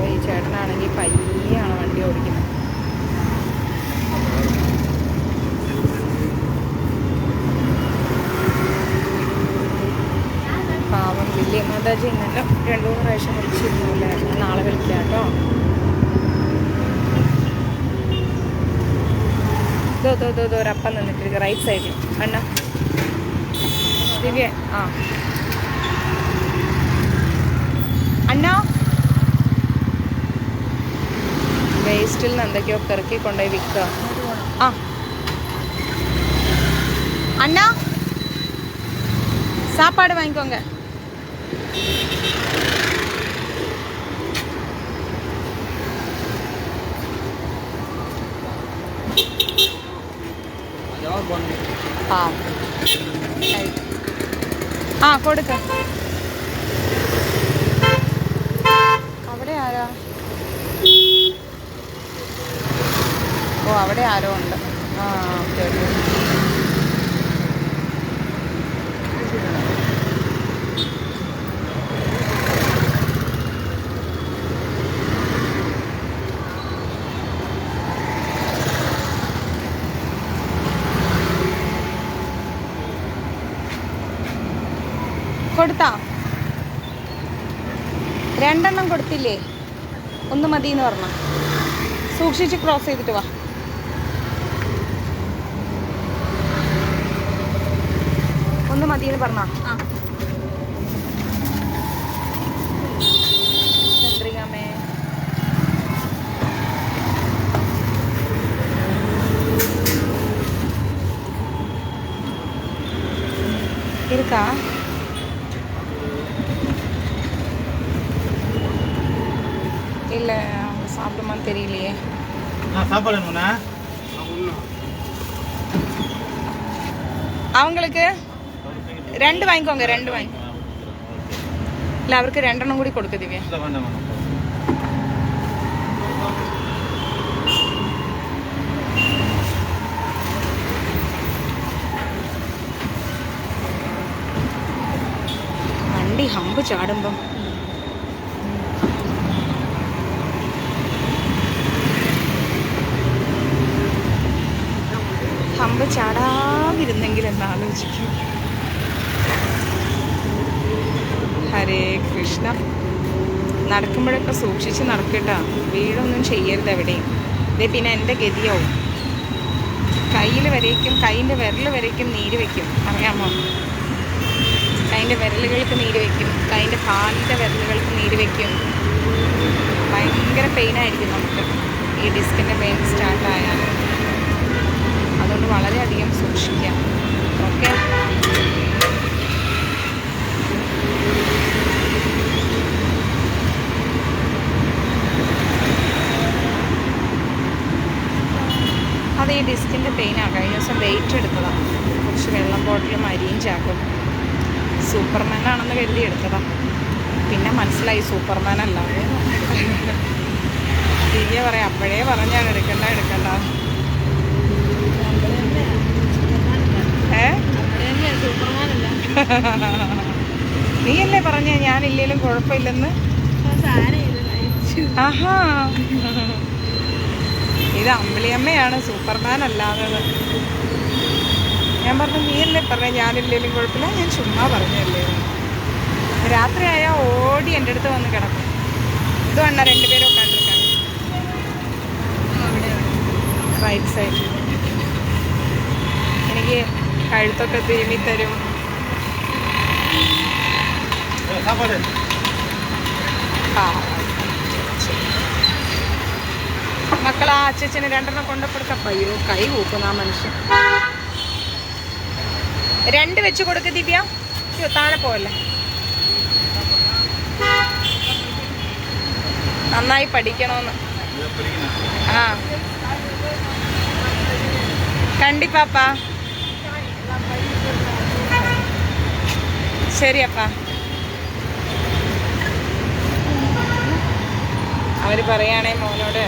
ഈ ചേട്ടനാണെങ്കിൽ പയ്യാണ് വണ്ടി ഓടിക്കുന്നത്. പാവം വലിയ മാതാജി എന്നല്ല 2-3 പ്രാവശ്യം വിളിച്ചിരുന്നു അല്ലേ? നാളെ വിളിക്കാം കേട്ടോ. ഒരപ്പം നിന്നിട്ട് റൈറ്റ് സൈഡിൽ അണ്ണ ദിവ്യ. ആ അണ്ണ വേസ്റ്റിൽ നിന്ന് എന്തൊക്കെയോ പെറുക്കി കൊണ്ടുപോയി വിൽക്കുക. ആ അണ്ണ സാപ്പാട് വാങ്ങിക്കോങ്ക. ആ കൊടുക്ക. അവിടെ ആരാ? ഓ അവിടെ ആരോ ഉണ്ട്. ആ ഓക്കെ ഓക്കെ. കൊടുത്താ? 2 എണ്ണം കൊടുത്തില്ലേ? 1 മതിയെന്ന് പറഞ്ഞ. സൂക്ഷിച്ച് ക്രോസ് ചെയ്തിട്ട് വാ. ഒന്ന് മതിയെന്ന് പറഞ്ഞ. ചന്ദ്രികാമേ இருக்கா? இல்லை அவங்க சாப்பிடுமான்னு தெரியலையே. அவங்களுக்கு 2 வாங்கிக்கோங்க. 2 வாங்கி இல்லை அவருக்கு 2 எണ്ണം കൂടി കൊടുക്ക ദിവ്യ. വണ്ടി ഹമ്പ് ചാടുമ്പം ഹമ്പ് ചാടാതിരുന്നെങ്കിൽ എന്നാലോചിക്കും. ഹരേ കൃഷ്ണ. നടക്കുമ്പോഴൊക്കെ സൂക്ഷിച്ച് നടക്കട്ടാ. വീടൊന്നും ചെയ്യരുത് എവിടെയും. ഇതേ പിന്നെ എൻ്റെ ഗതിയാവും. കയ്യിൽ വരേക്കും കൈൻ്റെ വിരൽ വരേക്കും നീര് വയ്ക്കും. അറിയാമോ? കൈൻ്റെ വിരലുകൾക്ക് നീര് വയ്ക്കും. കൈൻ്റെ കാലിൻ്റെ വിരലുകൾക്ക് നീര് വയ്ക്കും. ഭയങ്കര പെയിനായിരിക്കും നമുക്ക് ഈ ഡിസ്കിൻ്റെ പെയിൻ സ്റ്റാർട്ടായാൽ. അതുകൊണ്ട് വളരെയധികം സൂക്ഷിക്കാം. ഓക്കെ. അത് ഈ ഡിസ്കിൻ്റെ പെയിനാണ്. കഴിഞ്ഞ ദിവസം വെയിറ്റ് എടുത്തതാണ്. കുറച്ച് വെള്ളം ബോട്ടിലും അരിയും ചാക്കും. സൂപ്പർമാനാണെന്ന് കരുതി എടുത്തതാണ്. പിന്നെ മനസ്സിലായി സൂപ്പർമാനല്ല. ദിവ്യ പറയാം അപ്പോഴേ പറഞ്ഞാണ് എടുക്കണ്ട. നീയല്ലേ പറഞ്ഞ ഞാനില്ലേലും കുഴപ്പമില്ലെന്ന്. ആഹാ, ഇത് അമ്പിളിയമ്മയാണ് സൂപ്പർമാൻ അല്ലാതെ. ഞാൻ പറഞ്ഞു നീയല്ലേ പറഞ്ഞ ഞാനില്ലേലും കുഴപ്പമില്ല. ഞാൻ ചുമ്മാ പറഞ്ഞല്ലേ. രാത്രിയായാൽ ഓടി എൻ്റെ അടുത്ത് വന്ന് കിടക്കും. ഇത് വേണ്ട 2 പേരും ഉட்காந்துருக்காங்க റൈറ്റ് സൈഡ്. എനിക്ക് കഴുത്തൊക്കെ തിരുമ്മി തരും. മക്കളാ അച്ഛന് 2 എണ്ണം കൊണ്ടപ്പെടുക്ക. അയ്യോ കൈ കൂക്കുന്ന ആ മനുഷ്യൻ. 2 വെച്ച് കൊടുക്ക ദിവ്യ. അയ്യോ താഴെ പോവല്ലേ. നന്നായി പഠിക്കണമെന്ന്. ആ കണ്ടിപ്പാപ്പാ. ശരിയപ്പാ. അവർ പറയുകയാണെ മോനോട്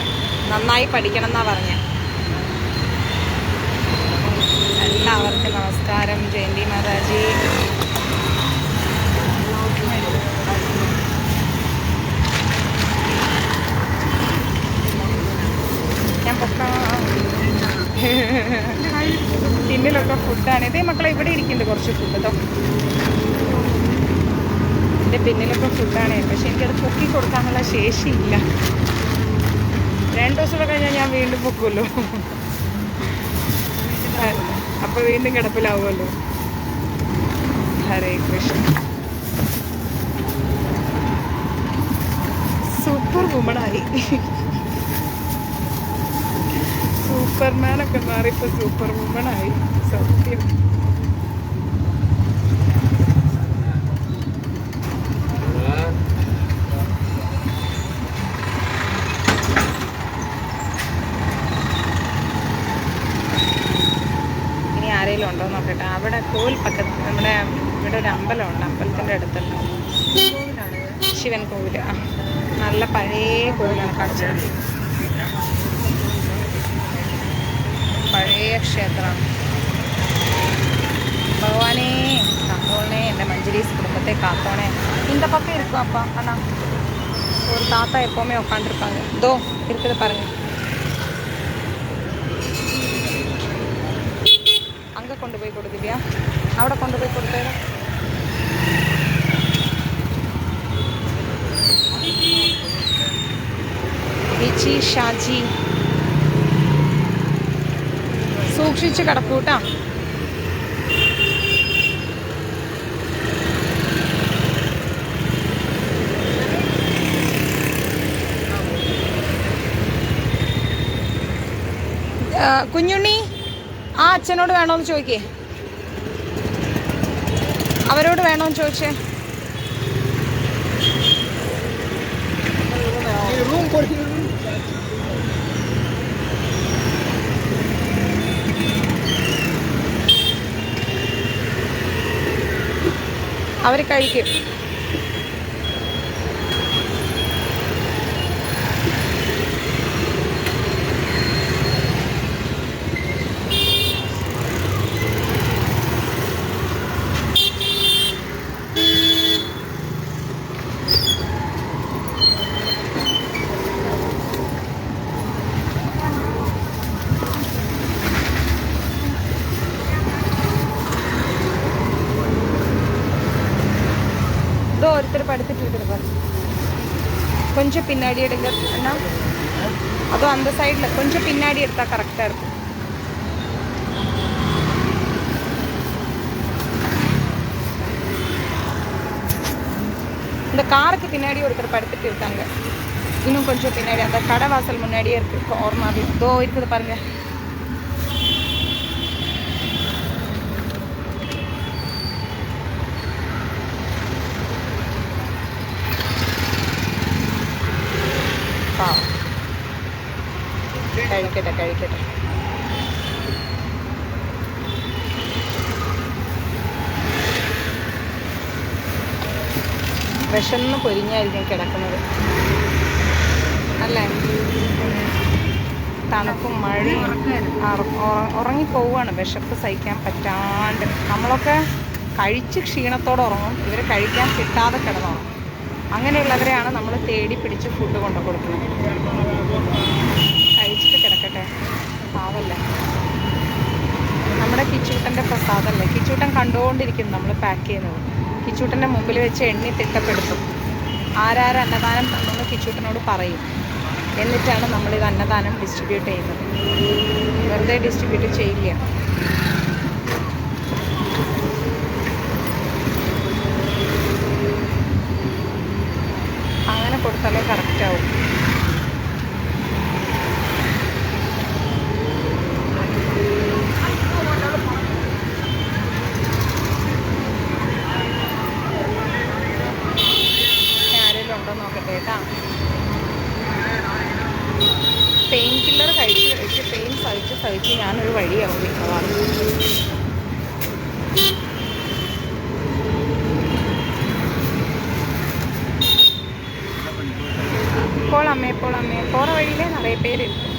നന്നായി പഠിക്കണം എന്നാ പറഞ്ഞ. എല്ലാവർക്കും നമസ്കാരം. ജയന്തി മാതാജി. ഞാൻ പൊക്കാം. ടിന്നിലൊക്കെ ഫുഡാണ്. ഇതേ മക്കളെ ഇവിടെ ഇരിക്കുന്നുണ്ട് കുറച്ച് ഫുഡ്. എൻ്റെ പിന്നിലൊക്കെ ഫുഡാണ്. പക്ഷെ എനിക്കത് പൊക്കി കൊടുക്കാനുള്ള ശേഷിയില്ല. 2 ദിവസം കൂടെ കഴിഞ്ഞാൽ ഞാൻ വീണ്ടും പൊക്കുമല്ലോ. അപ്പോൾ വീണ്ടും കിടപ്പിലാവുമല്ലോ. ഹരേ കൃഷ്ണ. സൂപ്പർ വുമണായി. സൂപ്പർമാനൊക്കെ മാറിയപ്പോൾ സൂപ്പർ വുമണായി. സത്യം. ഇനി ആരെങ്കിലും ഉണ്ടോ നോക്കട്ടെ. അവിടെ കോവിൽ പക്കത്ത് നമ്മുടെ ഇവിടെ ഒരു അമ്പലമുണ്ട്. അമ്പലത്തിൻ്റെ അടുത്തല്ല, ശിവൻ കോവിൽ. നല്ല പഴയ കോവിലാണ് കാണിച്ചത്. പഴയ ക്ഷേത്രമാണ്. ഭഗവാനേ കാത്തോണേ, എൻ്റെ മഞ്ജരീസ് കുടുംബത്തെ കാത്തോണേ. இந்த பக்கம் இருக்கும் அப்பா. அண்ணா ஒரு தாத்தா எப்போவுமே உட்காந்துருப்பாங்க. தோ இருக்குது பாருங்க. அங்கே கொண்டு போய் கொடுத்துட்டியா? അവിടെ കൊണ്ടുപോയി കൊടുത്തേ. വിജി ഷാജി സൂക്ഷിച്ച് കിടക്കൂട്ടാ. കുഞ്ഞുണ്ണി ആ അച്ഛനോട് വേണോന്ന് ചോദിക്കേ, അവരോട് വേണോന്ന് ചോദിച്ചേ. അവർ കഴിക്കും. ஒருத்தர் படுத்துட்டு இருக்கிற கொஞ்சம் பின்னாடி எடுங்க அண்ணா. அதுவும் அந்த சைடில் கொஞ்சம் பின்னாடி எடுத்தால் கரெக்டாக இருக்கும். இந்த காருக்கு பின்னாடி ஒருத்தர் படுத்துட்டு இருக்காங்க. இன்னும் கொஞ்சம் பின்னாடி அந்த கடை வாசல் முன்னாடியே இருக்குது. கார்னர் இதோ இருக்குது பாருங்க. കഴിക്കട്ടെ കഴിക്കട്ടെ. വിശന്ന് പൊരിഞ്ഞായിരിക്കും കിടക്കുന്നത് അല്ലേ? തണുപ്പും മഴയും ഉറങ്ങിപ്പോവുകയാണ്. വിശപ്പ് സഹിക്കാൻ പറ്റാണ്ട്. നമ്മളൊക്കെ കഴിച്ച് ക്ഷീണത്തോടെ ഉറങ്ങും. ഇവർ കഴിക്കാൻ കിട്ടാതെ കിടന്നുറങ്ങും. അങ്ങനെയുള്ളവരെയാണ് നമ്മൾ തേടി പിടിച്ച് ഫുഡ് കൊണ്ടു കൊടുക്കുന്നത്. കഴിച്ചിട്ട് കിടക്കട്ടെ, പാവല്ലേ. നമ്മുടെ കിച്ചൂട്ടൻ്റെ പ്രസാദമല്ലേ. കിച്ചൂട്ടൻ കണ്ടുകൊണ്ടിരിക്കും നമ്മൾ പാക്ക് ചെയ്യുന്നത്. കിച്ചൂട്ടൻ്റെ മുമ്പിൽ വെച്ച് എണ്ണി തിട്ടപ്പെടുത്തും. ആരാര് അന്നദാനം തന്നെന്ന് കിച്ചൂട്ടനോട് പറയും. എന്നിട്ടാണ് നമ്മളിത് അന്നദാനം ഡിസ്ട്രിബ്യൂട്ട് ചെയ്യുന്നത്. വെറുതെ ഡിസ്ട്രിബ്യൂട്ട് ചെയ്യില്ല. അങ്ങനെ കൊടുത്താലേ കറക്റ്റാവും. ആരെങ്കിലും ഉണ്ടോ നോക്കട്ടെ കേട്ടാ. പെയിൻ കില്ലർ കഴിച്ച് പെയിൻ സഹിച്ച് ഞാനൊരു വഴിയാവും മിക്കവാറും. போகலாமே போகிற வழியிலே நிறைய பேர் இருக்கு.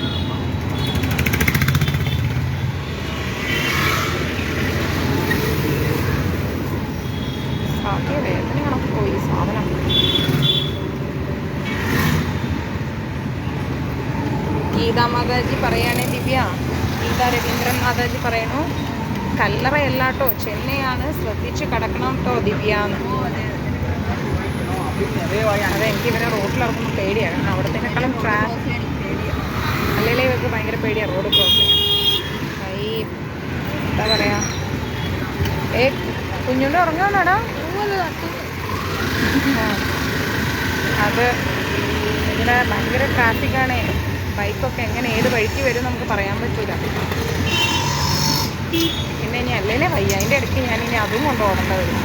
ബാക്കി വേദന കണക്ക് പോയി സാധനം. ഗീതാ മാതാജി പറയുകയാണെ ദിവ്യ, ഗീതാ രവീന്ദ്രൻ മാതാജി പറയണു കല്ലറയല്ലാട്ടോ, ചെന്നൈയാണ്, ശ്രദ്ധിച്ച് കിടക്കണം കേട്ടോ ദിവ്യാന്ന്. അതെ, എനിക്ക് ഇവരെ റോഡിലിറങ്ങുമ്പോൾ പേടിയാണ്. കാരണം അവിടത്തേക്കാളും അല്ലെങ്കിൽ ഇവർക്ക് ഭയങ്കര പേടിയാണ് റോഡ് ക്രോസ് ചെയ്യാൻ. ഈ എന്താ പറയുക, കുഞ്ഞുണ്ട് ഉറങ്ങാനാടാ. അത് ഇവിടെ ഭയങ്കര ട്രാഫിക്കാണ്. ബൈക്കൊക്കെ എങ്ങനെ ഏത് വഴിക്ക് വരും നമുക്ക് പറയാൻ പറ്റില്ല. പിന്നെ ഇനി അല്ലേ വയ്യ, അതിൻ്റെ ഇടയ്ക്ക് ഞാനിനി അതും കൊണ്ട് ഓടേണ്ട വരും.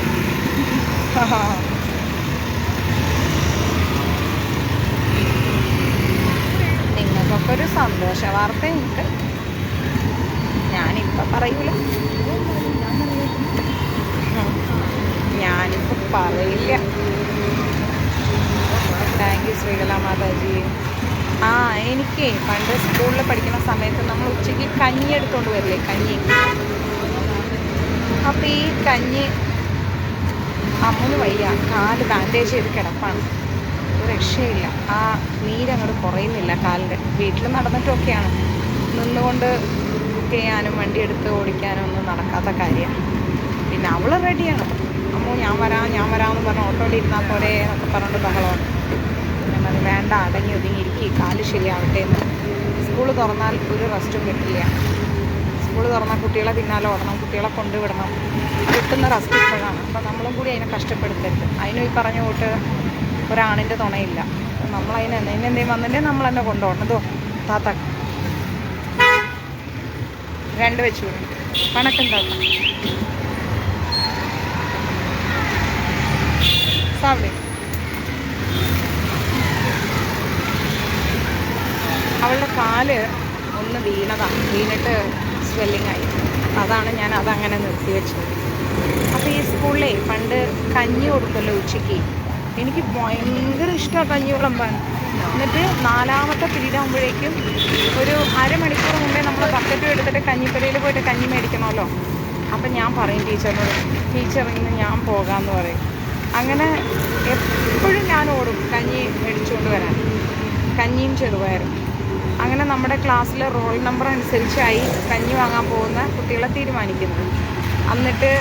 നിങ്ങൾക്കൊക്കെ ഒരു സന്തോഷ വാർത്തയുണ്ട്, ഞാനിപ്പോൾ പറയൂല. ഞാനിപ്പോൾ പറയില്ല. Thank you Sreekala Mataji. എനിക്ക് പണ്ട് സ്കൂളിൽ പഠിക്കുന്ന സമയത്ത് നമ്മൾ ഉച്ചയ്ക്ക് കഞ്ഞി എടുത്തുകൊണ്ട് വരില്ലേ, കഞ്ഞി. അപ്പോൾ ഈ കഞ്ഞി അമ്മൂന്ന് വയ്യ, കാല് ബാൻഡേജ് ചെയ്ത് കിടപ്പാണ്, ഒരു രക്ഷയില്ല. ആ നീരങ്ങോട്ട് കുറയുന്നില്ല കാലിൻ്റെ. വീട്ടിൽ നടന്നിട്ടൊക്കെയാണ്, നിന്നുകൊണ്ട് ചെയ്യാനും വണ്ടി എടുത്ത് ഓടിക്കാനും ഒന്നും നടക്കാത്ത കാര്യമാണ്. പിന്നെ അവൾ റെഡിയാണ്, അമ്മോ ഞാൻ വരാമെന്ന് പറഞ്ഞ് ഓട്ടോയിൽ ഇരുന്നാൽ പോരെ എന്നൊക്കെ പറഞ്ഞിട്ട് ബഹളമാണ്. ഞാൻ പറഞ്ഞു വേണ്ട, അടങ്ങി ഒതുങ്ങിയിരിക്കും, കാല് ശരിയാവട്ടെ എന്ന്. സ്കൂൾ തുറന്നാൽ ഒരു റെസ്റ്റും കിട്ടില്ല. സ്കൂൾ തുറന്നാൽ കുട്ടികളെ പിന്നാലെ ഓടണം, കുട്ടികളെ കൊണ്ടുവിടണം, കിട്ടുന്ന റെസ്റ്റ് ഇപ്പോഴാണ്. അപ്പം നമ്മളും കൂടി അതിനെ കഷ്ടപ്പെടുത്തരുത്. അതിനും ഈ പറഞ്ഞ കൂട്ട് ഒരാണിൻ്റെ തുണയില്ല. നമ്മളതിനെ എന്തെങ്കിലും വന്നിട്ടുണ്ടെങ്കിൽ നമ്മൾ തന്നെ കൊണ്ടുപോകണതോ. താത്ത 2 വെച്ച് വിടും പണക്കം താത്ത സാവി. അവളുടെ കാല് ഒന്ന് വീണിട്ട് സ്വെല്ലിങ് ആയി. അതാണ് ഞാൻ അതങ്ങനെ നിർത്തിവെച്ചത്. അപ്പോൾ ഈ സ്കൂളിലെ പണ്ട് കഞ്ഞി കൊടുക്കല്ലോ ഉച്ചയ്ക്ക്. എനിക്ക് ഭയങ്കര ഇഷ്ടമാണ് കഞ്ഞി വിളമ്പാൻ. എന്നിട്ട് 4ാമത്തെ പീരീഡ് ആകുമ്പോഴേക്കും ഒരു അരമണിക്കൂർ മുമ്പേ നമ്മൾ ബക്കറ്റും എടുത്തിട്ട് കഞ്ഞിപ്പരയിൽ പോയിട്ട് കഞ്ഞി മേടിക്കണമല്ലോ. അപ്പം ഞാൻ പറയും ടീച്ചറിനോട്, ടീച്ചർ ഇന്ന് ഞാൻ പോകാമെന്ന് പറയും. അങ്ങനെ എപ്പോഴും ഞാൻ ഓടും കഞ്ഞി മേടിച്ചുകൊണ്ട് വരാൻ, കഞ്ഞിയും ചെറുപയറും. അങ്ങനെ നമ്മുടെ ക്ലാസ്സിലെ റോൾ നമ്പർ അനുസരിച്ചായി കഞ്ഞി വാങ്ങാൻ പോകുന്ന കുട്ടികളെ തീരുമാനിക്കുന്നത്. എന്നിട്ട്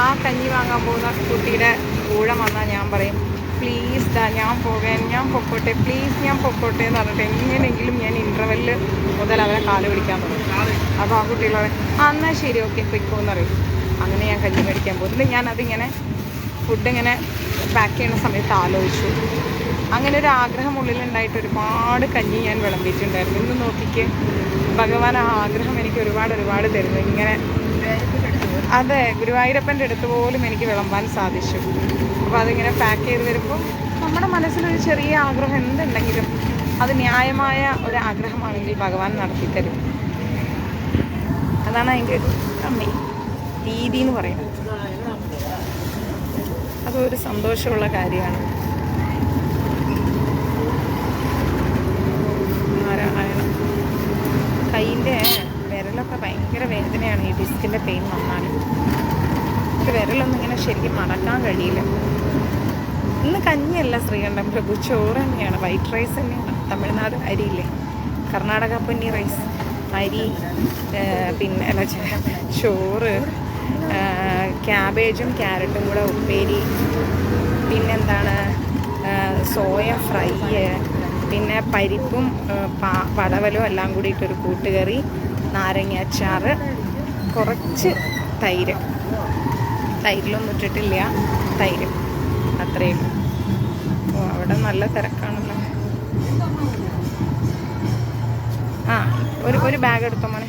ആ കഞ്ഞി വാങ്ങാൻ പോകുന്ന കുട്ടിയുടെ ഊഴം വന്നാൽ ഞാൻ പറയും പ്ലീസ് ഞാൻ പൊക്കോട്ടെ, പ്ലീസ് ഞാൻ പൊക്കോട്ടെ എന്ന് പറഞ്ഞിട്ട് എങ്ങനെയെങ്കിലും ഞാൻ ഇൻ്റർവെല്ലിൽ മുതൽ അവരെ കാല് പിടിക്കാൻ തുടങ്ങും. അപ്പോൾ ആ കുട്ടികളെ എന്നാൽ ശരി ഓക്കെ പൊയ്ക്കോന്ന് പറയും. അങ്ങനെ ഞാൻ കഞ്ഞി മേടിക്കാൻ പോകുന്നത്. ഞാനതിങ്ങനെ ഫുഡിങ്ങനെ പാക്ക് ചെയ്യുന്ന സമയത്ത് ആലോചിച്ചു. അങ്ങനെ ഒരു ആഗ്രഹം ഉള്ളിലുണ്ടായിട്ട് ഒരുപാട് കഞ്ഞി ഞാൻ വിളമ്പിയിട്ടുണ്ടായിരുന്നു. ഇന്ന് നോക്കിക്ക് ഭഗവാൻ ആ ആഗ്രഹം എനിക്ക് ഒരുപാട് തരുന്നു. ഇങ്ങനെ അതെ, ഗുരുവായൂരപ്പൻ്റെ അടുത്ത് പോലും എനിക്ക് വിളമ്പാൻ സാധിച്ചു. അപ്പോൾ അതിങ്ങനെ പാക്ക് ചെയ്ത് വരുമ്പോൾ നമ്മുടെ മനസ്സിലൊരു ചെറിയ ആഗ്രഹം എന്തുണ്ടെങ്കിലും അത് ന്യായമായ ഒരു ആഗ്രഹമാണെങ്കിൽ ഭഗവാൻ നടത്തിത്തരും. അതാണ് അതിൻ്റെ ഒരു രീതി എന്ന് പറയുന്നത്. അതൊരു സന്തോഷമുള്ള കാര്യമാണ്. നാരായണം. കൈയിൻ്റെ വിരലൊക്കെ ഭയങ്കര വേദനയാണ് ഈ ഡിസ്കിൻ്റെ പെയിൻ വന്നാൽ. എനിക്ക് വിരലൊന്നും ഇങ്ങനെ ശരിക്കും മടക്കാൻ കഴിയില്ല. ഇന്ന് കഞ്ഞിയല്ല ശ്രീകണ്ഠം പ്രഭു, ചോറ് തന്നെയാണ്, വൈറ്റ് റൈസ് തന്നെയാണ്. തമിഴ്നാട് അരിയില്ലേ, കർണാടക പൊന്നി റൈസ് അരി, പിന്നെ അല്ല ചോറ്, ക്യാബേജും ക്യാരറ്റും കൂടെ ഉപ്പേരി, പിന്നെന്താണ് സോയ ഫ്രൈ, പിന്നെ പരിപ്പും പടവലും എല്ലാം കൂടിയിട്ടൊരു കൂട്ടുകറി, നാരങ്ങ അച്ചാർ, കുറച്ച് തൈരിലൊന്നും ഇട്ടിട്ടില്ല, തൈര്, അത്രയേ ഉള്ളൂ. ഓ അവിടെ നല്ല തിരക്കാണല്ലോ. ഒരു ബാഗ് എടുത്തോ മോനെ.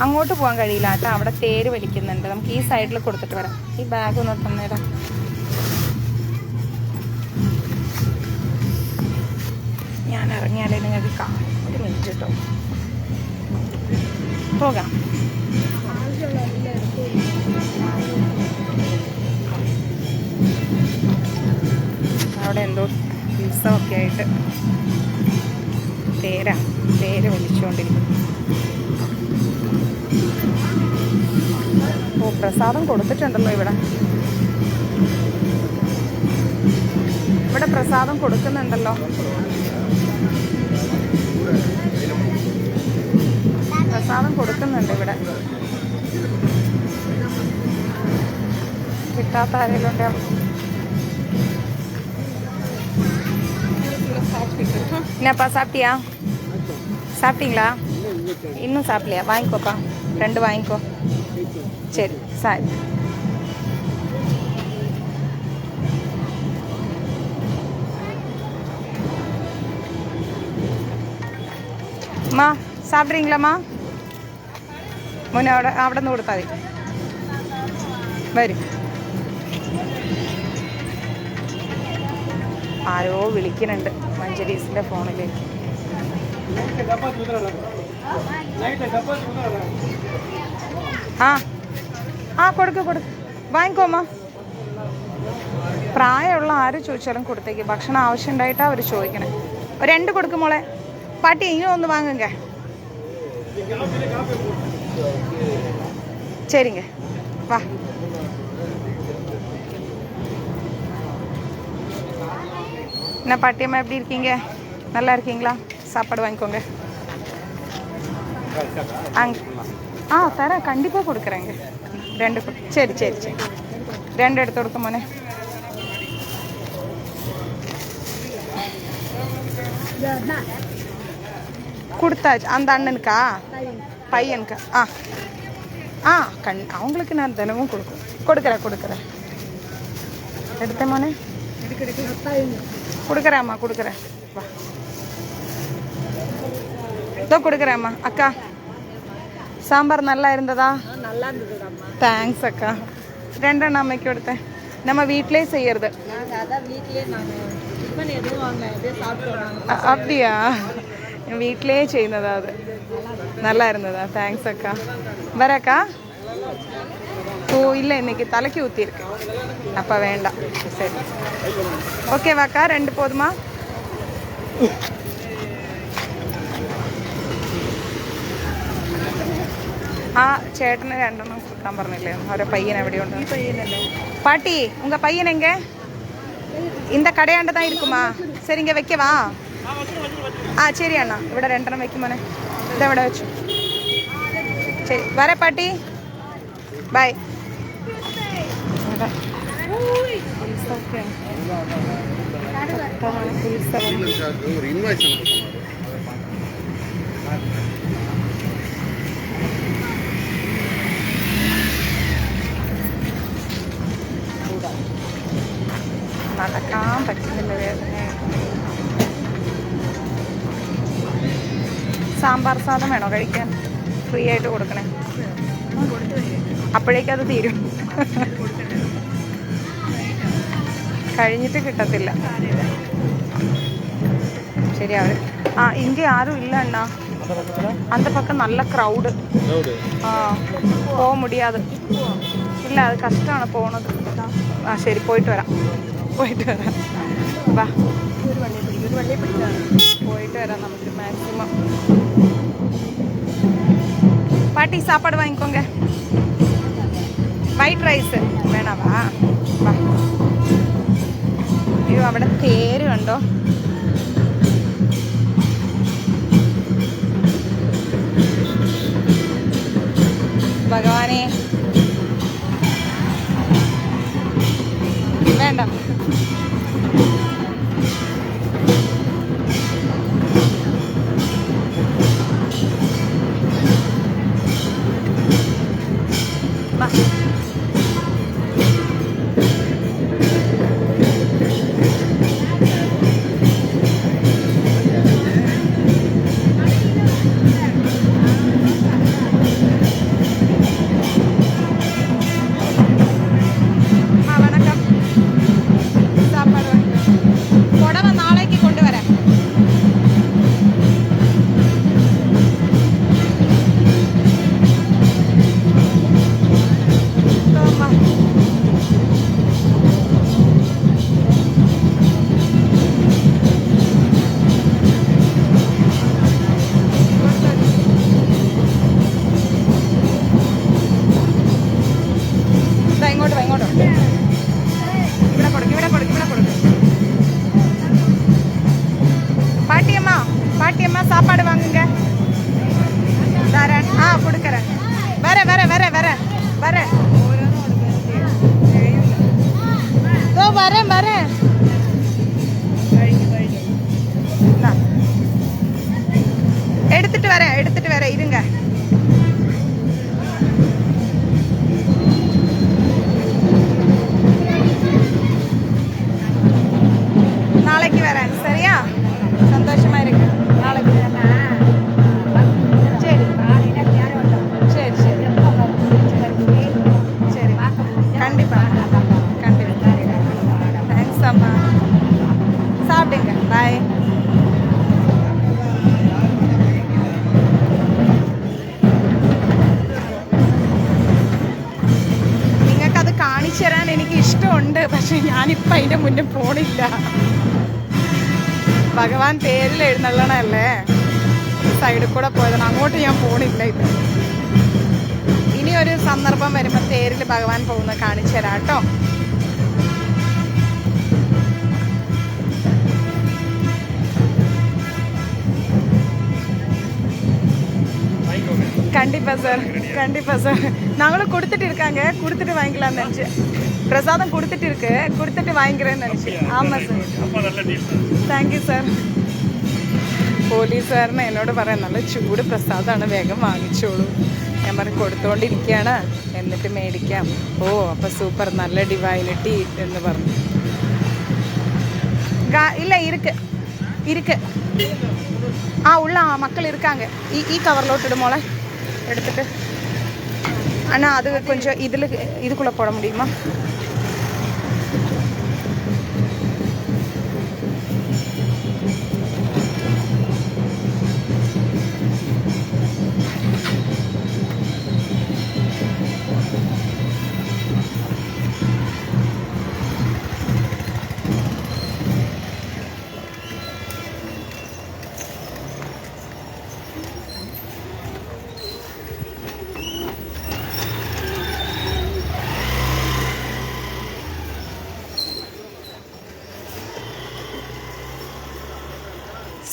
അങ്ങോട്ട് പോകാൻ കഴിയില്ല കേട്ടോ, അവിടെ തേര് വലിക്കുന്നുണ്ട്. നമുക്ക് ഈ സൈഡിൽ കൊടുത്തിട്ട് വരാം. ഈ ബാഗ് ഒന്ന് തന്നേടാ. ഞാൻ ഇറങ്ങിയാലേ നിങ്ങൾക്ക് കാണാം. ഒരു മിനിറ്റ് കേട്ടോ, പോകാം. അവിടെ എന്തോ ഉത്സവമൊക്കെ ആയിട്ട് തേര് വലിച്ചുകൊണ്ടിരിക്കും. ഓ പ്രസാദം കൊടുത്തിട്ടുണ്ടല്ലോ ഇവിടെ പ്രസാദം കൊടുക്കുന്നുണ്ടല്ലോ. പ്രസാദം കൊടുക്കുന്നുണ്ട് ഇവിടെ. പറ്റാത്ത ആരെങ്കിലും ഉണ്ടാവും. என்னப்பா சாப்பிட்டியா? சாப்பிட்டீங்களா? இன்னும் சாப்பிடலையா? வாங்கிக்கோப்பா, 2 வாங்கிக்கோ. சரி சாரி. அம்மா சாப்பிட்றீங்களாம்மா? മുന്നേ അവിടെ നിന്ന് കൊടുത്താൽ മതി. വരും. ആരോ വിളിക്കുന്നുണ്ട് മഞ്ജരീസിൻ്റെ ഫോണിലേക്ക്. ആ ആ കൊടുക്ക് വാങ്ങിക്കോമ്മ. പ്രായമുള്ള ആര് ചോദിച്ചാലും കൊടുത്തേക്ക്. ഭക്ഷണം ആവശ്യം ഉണ്ടായിട്ടാണ് അവർ ചോദിക്കണേ. 2 കൊടുക്കും മോളെ. പാട്ടി ഇനി ഒന്ന് വാങ്ങുങ്ക. சரிங்க வா. என்ன பாட்டியம்மா எப்படி இருக்கீங்க? நல்லா இருக்கீங்களா? சாப்பாடு வாங்கிக்கோங்க. தரேன், கண்டிப்பாக கொடுக்குறேங்க. 2 சரி 2 எடுத்து கொடுக்க மோனே. கொடுத்தாச்சு அந்த அண்ணனுக்கா பையனுக்கா? அவங்களுக்கு நான் தினமும் கொடுக்குறேன். எடுத்தேன் மோனே. கொடுக்குறேம்மா வா. இதோ கொடுக்குறேம்மா. அக்கா சாம்பார் நல்லா இருந்ததா? நல்லா இருந்ததும்மா. தேங்க்ஸ் அக்கா. 2 அம்மைக்கு கொடுத்தேன். நம்ம வீட்டிலே செய்யறது. அப்படியா? വീട്ടിലേ ചെയ്യുന്നതാ അത്. நல்லா இருந்ததா? தேங்க்ஸ் அக்கா. வரக்கா? இல்லை இன்னைக்கு தலைக்கு ஊற்றிருக்கு, அப்போ வேண்டாம். சரி ஓகேவாக்கா? 2 போதுமா? ചേട്ടന് 2 കൊടുക്കാൻ പറഞ്ഞില്ലേ? അവരെ പയ്യൻ എവിടെയുണ്ട്? பாட்டி உங்க பையன் எங்க? இந்த கடையாண்டு தான் இருக்குமா? சரிங்க வைக்கவா? சரி அண்ணா. ഇവിടെ 2 வைக்குமானே. ഇതെവിടെ വെച്ചു? ശരി വരെ പാട്ടി. ബൈ. നടക്കാൻ പറ്റുന്നില്ല, വേദന. സാമ്പാർ സാധനം വേണോ കഴിക്കാൻ? ഫ്രീ ആയിട്ട് കൊടുക്കണേ. അപ്പോഴേക്കത് തീരും. കഴിഞ്ഞിട്ട് കിട്ടത്തില്ല. ശരിയാവും. இங்கே யாரும் இல்லை அண்ணா. அந்த பக்கம் நல்ல க்ரௌடு. போக முடியாது. இல்லை, அது கஷ்டമാണ് போனது. ശരി പോയിട്ട് വരാം. വാ, പോയിട്ട് വരാം നമുക്ക് മാക്സിമം. പാട്ടി സാപ്പാട് വാങ്ങിക്കോങ്ക. White rice വേണവാ? വാ. അയ്യോ, അവിടെ തേര് കണ്ടോ? ഭഗവാനെ, വേണ്ട. വരാം വരാം. എടുത്തിട്ട് വരാം ഇരുങ്ക. நாளைக்கு வரேன். சரியா? சந்தோஷமா இருக்கு. நாளைக்கு சரி சரி சரி சரி கண்டிப்பா கண்டிப்பா. தேங்க்ஸ் அம்மா. சாப்பிடுங்க. பாய். നിങ്ങൾക്കത് കാണിച്ചു തരാൻ എനിക്ക് ഇഷ്ടമുണ്ട്. പക്ഷെ ഞാനിപ്പോൾ അതിൻ്റെ മുന്നേ പോണില്ല. ഭഗവാൻ പേരിൽ എഴുന്നള്ളണല്ലേ. സൈഡിൽ കൂടെ പോയതാണ്. അങ്ങോട്ട് ഞാൻ പോണില്ല. ഇത് ഇനി ഒരു സന്ദർഭം വരുമ്പോൾ തേരിൽ ഭഗവാൻ പോകുന്നത് കാണിച്ചു തരാം കേട്ടോ. கண்டிப்பா சார் கண்டிப்பா சார். நாங்களும் கொடுத்துட்டு இருக்காங்க. கொடுத்துட்டு வாங்கிக்கலாம்னு நினச்சி. பிரசாதம் கொடுத்துட்டு இருக்கு. கொடுத்துட்டு வாங்கிக்கிறேன்னு நினச்சி. ஆமாம் സാർ. Thank you sir. പോലീസുകാരന് എന്നോട് പറയാം നല്ല ചൂട് പ്രസാദമാണ്, വേഗം വാങ്ങിച്ചോളൂ. ഞാൻ പറഞ്ഞു കൊടുത്തുകൊണ്ടിരിക്കുകയാണ്, എന്നിട്ട് മേടിക്കാം. ഓ അപ്പം സൂപ്പർ, നല്ല ഡിവൈനിറ്റി എന്ന് പറഞ്ഞു. ഇല്ല ഇருக்கு இருக்கு. உள்ள மக்கள் இருக்காங்க. ഈ கவரில் இடுமோல எடுத்துட்டு. அண்ணா அது கொஞ்சம் இதுக்குள்ளே போட முடியுமா?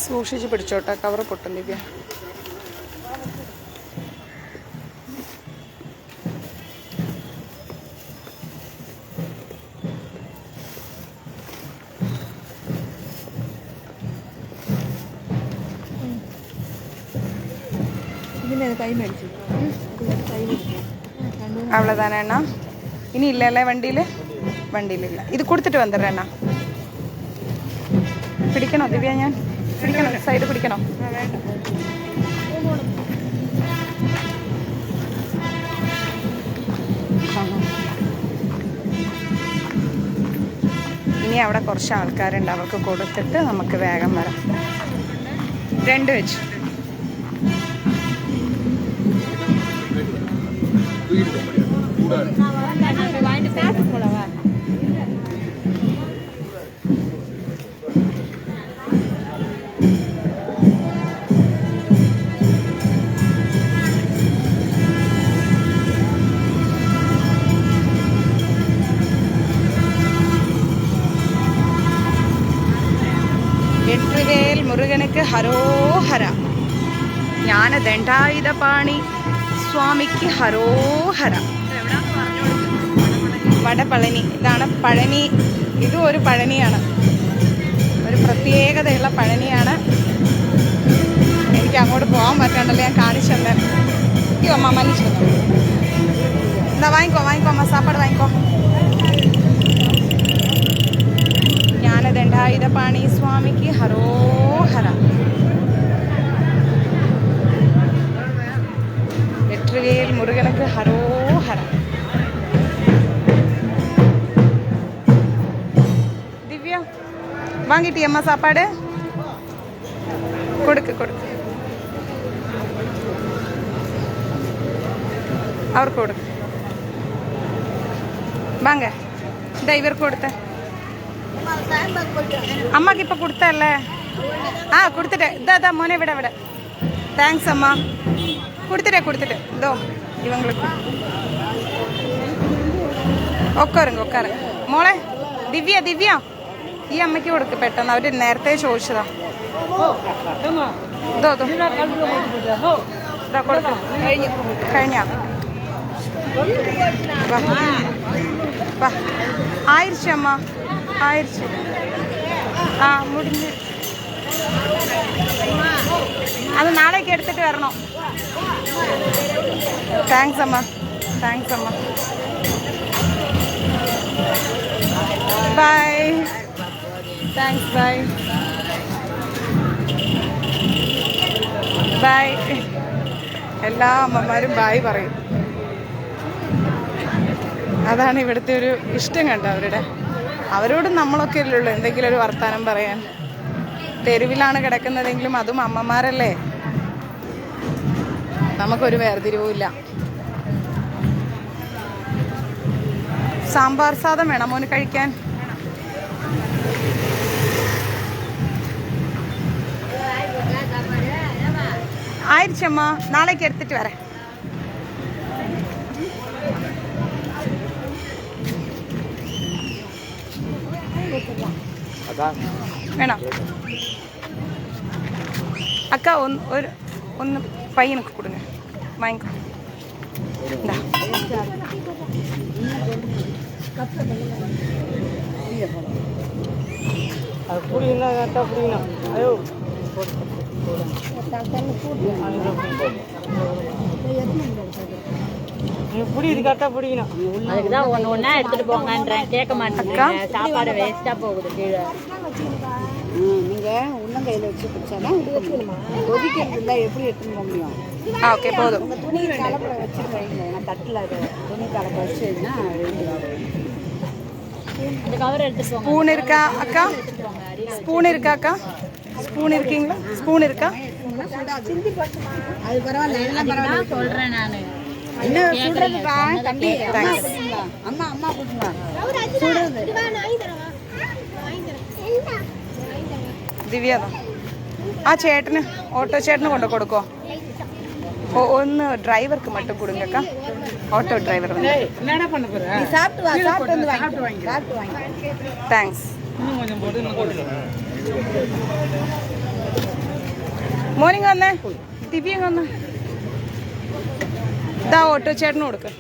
സൂക്ഷിച്ച് പിടിച്ചോട്ടെ, കവർ പൊട്ടും ദിവ്യ. அவ்வளோதானே அண்ணா? இனி இல்லைல்ல வண்டியில் இது கொடுத்துட்டு வந்துடுறேன் அண்ணா. പിടിക്കണോ ദിവ്യ? ഞാൻ പിടിക്കണോ? സൈഡ് പിടിക്കണോ? ഇനി അവിടെ കുറച്ച് ആൾക്കാരുണ്ട്, അവർക്ക് കൊടുത്തിട്ട് നമുക്ക് വേഗം വരാം. 2 വെച്ച് வெற்றிவேல் முருகனுக்கு ஹரோஹர. ஞான தண்டாயுதபாணி സ്വാമിക്ക് ഹരോഹര. വടപളനി. ഇതാണ് പഴനി. ഇതും ഒരു പഴനിയാണ്, ഒരു പ്രത്യേകതയുള്ള പഴനിയാണ്. എനിക്ക് അങ്ങോട്ട് പോകാൻ പറ്റാണ്ടല്ലോ, ഞാൻ കാണിച്ചു തന്നെ. അയ്യോ അമ്മ മനുഷ്യ എന്താ വാങ്ങിക്കോ അമ്മ, സാപ്പാട് വാങ്ങിക്കോ. ജ്ഞാനദണ്ഡായുധപാണി സ്വാമിക്ക് ഹരോഹര. வெற்றிவேல் முருகனுக்கு ஹரோஹர. திவ்யா வாங்கிட்டியம்மா சாப்பாடு? கொடுக்கு அவருக்கு கொடுக்கு. வாங்க, இந்த இவருக்கு கொடுத்தேன். அம்மாக்கு இப்போ கொடுத்தல்ல? கொடுத்துட்டேன். இதான் மோனே விட. தேங்க்ஸ் அம்மா. கொடுத்துட்டு இதோ இவங்களுக்கு ഉക്കാറുங்க. മോളെ ദിവ്യ ഈ അമ്മയ്ക്ക് കൊടുക്ക് പെട്ടെന്ന്. അവർ നേരത്തെ ചോദിച്ചതാ. കഴിഞ്ഞ ஆயிடுச்சு அம்மா, ஆயிடுச்சு. முடிஞ்சு. அது நாளைக்கு எடுத்துகிட்டு வரணும். தேங்க்ஸ் அம்மா, தேங்க்ஸ் அம்மா. பாய், தேங்க்ஸ், பாய் ബായ്. എല്ലാ അമ്മമാരും ബായ് പറയും. അതാണ് ഇവിടുത്തെ ഒരു ഇഷ്ടം കണ്ടോ അവരുടെ. അവരോട് നമ്മളൊക്കെ അല്ലേ ഉള്ളൂ എന്തെങ്കിലും ഒരു വർത്തമാനം പറയാൻ. തെരുവിലാണ് കിടക്കുന്നതെങ്കിലും അതും അമ്മമാരല്ലേ, നമുക്കൊരു വേർതിരിവുമില്ല. സാമ്പാർ സാദം വേണം മോന് കഴിക്കാൻ? ஆயிடுச்சம்மா, நாளைக்கு எடுத்துட்டு வரேன். வேணாம் அக்கா, ஒன்று பையனுக்கு கொடுங்க, வாங்கிக்கோ. அது புரியல, கரெக்டாக புரியணும். ஐயோ புரியுது, கரெக்டாக புரியணும். அதுக்கு தான் ஒன்று ஒன்றா எடுத்துகிட்டு போங்கன்றேன், கேட்க மாட்டேங்க. சாப்பாடு வேஸ்ட்டாக போகுது கீழே. நீங்கள் உள்ளங்கையில் வச்சு பிடிச்சாலும் கொதிக்கிறதுல எப்படி எடுத்துன்னு போக முடியும்? ஓகே, போதும். துணி கலப்பை வச்சுட்டு வைங்க, நான் தட்டில் அது துணி கலப்பை வச்சுன்னா அந்த கவர் எடுத்துட்டு போங்க. ஸ்பூன் இருக்கா அக்கா? ஸ்பூன் இருக்கா அக்கா? ஸ்பூன் இருக்கீங்களா? ஸ்பூன் இருக்கா? அது பரவாயில்ல, சொல்கிறேன் நான். என்ன சுடுறதுப்பா தம்பி? அம்மா அம்மா கொடுங்க சுடுறது. ദിവ്യ ആ ചേട്ടന്, ഓട്ടോ ചേട്ടന് കൊണ്ട് കൊടുക്കോ? ഒന്ന് ഡ്രൈവർക്ക് மட்டும் கொடுங்கக்கா, ஆட்டோ டிரைவர் வந்து. என்னடா பண்ண போற? நீ சாப்பிட்டு வா, சாப்பிட்டு வந்து வாங்கி. தேங்க்ஸ். இன்னும் கொஞ்சம் போடு. മോർണിംഗ് വന്നേ, ദിവ്യ വന്നേ. ഇതാ ഓട്ടോ ചേട്ടന് കൊടുക്ക്.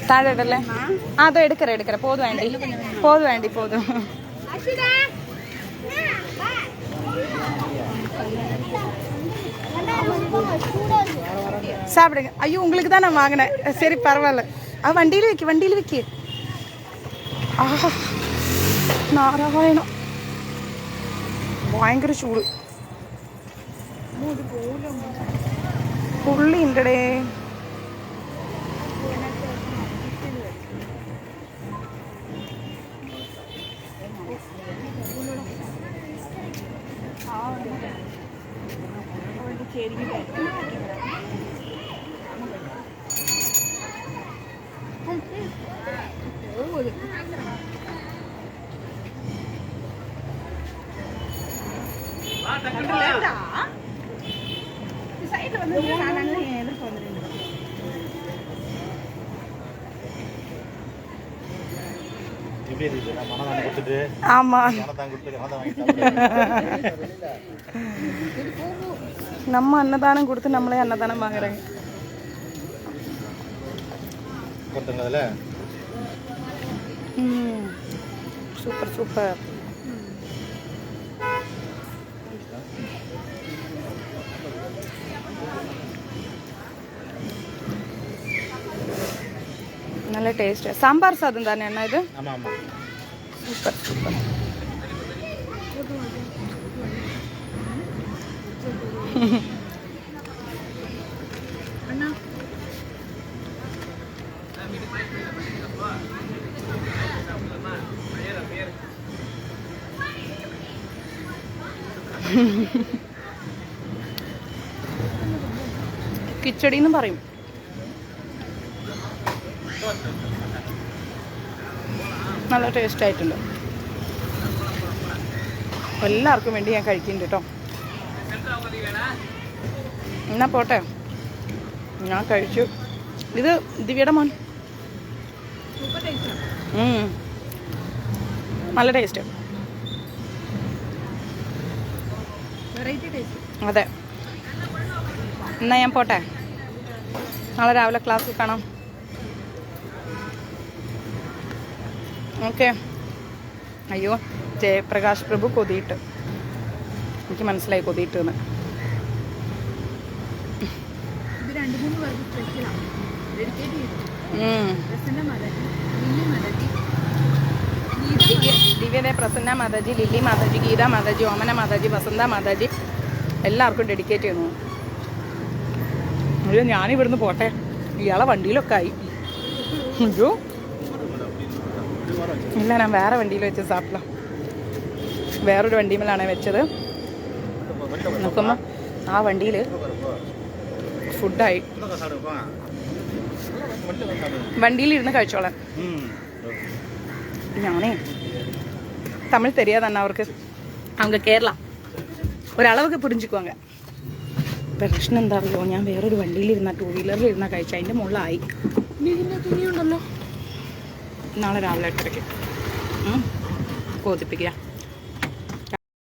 താഴെ ഇടല്ലേ? അതോ എടുക്കറ പോതു വേണ്ടി പോതു. சாப்பிடுங்க. ஐயோ, உங்களுக்கு தான் நான் வாங்கினேன். சரி பரவாயில்ல. வண்டியில் வைக்க. ஆஹா, നാരായണം, ഭയങ്കര ചൂട്. പുള്ളി ഉണ്ടടേ. ஆமா, நம்ம அன்னதானம் கொடுத்து நம்மளே அன்னதானம் வாங்குறாங்க. Super super. நல்ல டேஸ்ட். சாம்பார் சாதம் தானே அண்ணா இது? Super super. കിച്ചടി എന്ന് പറയും. നല്ല ടേസ്റ്റ് ആയിട്ടുണ്ട്. എല്ലാവർക്കും വേണ്ടി ഞാൻ കഴിക്കുന്നുണ്ട് കേട്ടോ. എന്നാ പോട്ടെ, ഞാൻ കഴിച്ചു. ഇത് ദിവ്യയുടെ മോൻ. നല്ല ടേസ്റ്റ്. അതെ, എന്നാ ഞാൻ പോട്ടെ. നാളെ രാവിലെ ക്ലാസ്സിൽ കാണാം. ഓക്കെ. അയ്യോ, ജയപ്രകാശ് പ്രഭു കൊതിയിട്ട്. എനിക്ക് മനസ്സിലായി കൊതിയിട്ട് എന്ന്. ദിവ്യയുടെ പ്രസന്ന മാതാജി, ലില്ലി മാതാജി, ഗീത മാതാജി, ഓമന മാതാജി, വസന്ത മാതാജി എല്ലാവർക്കും ഡെഡിക്കേറ്റ് ചെയ്യുന്നു. അയ്യോ, ഞാനിവിടുന്ന് പോട്ടെ. ഇയാളെ വണ്ടിയിലൊക്കെ ആയി. അയ്യോ ഇല്ല, ഞാൻ വേറെ വണ്ടിയിൽ വെച്ചത് സാപ്പില. വേറൊരു വണ്ടിയിലാണ് വെച്ചത്. നോക്കുമ്പോൾ ആ വണ്ടിയിൽ ഫുഡായി. വണ്ടിയിലിരുന്ന് കഴിച്ചോളാം. ഞാനേ தமிழ் தெரியாதாண்ணா அவருக்கு. அவங்க കേരള ഒരളവൊക്കെ പുരിഞ്ചിക്കുവാങ്ക. പ്രശ്നം എന്താ അറിയോ, ഞാൻ വേറൊരു വണ്ടിയിലിരുന്ന 2 വീലറിലിരുന്ന കഴിച്ച അതിൻ്റെ മുകളിലായി. തുണിയുണ്ടല്ലോ, നാളെ രാവിലെ 8:30 കോതിപ്പിക്കുക.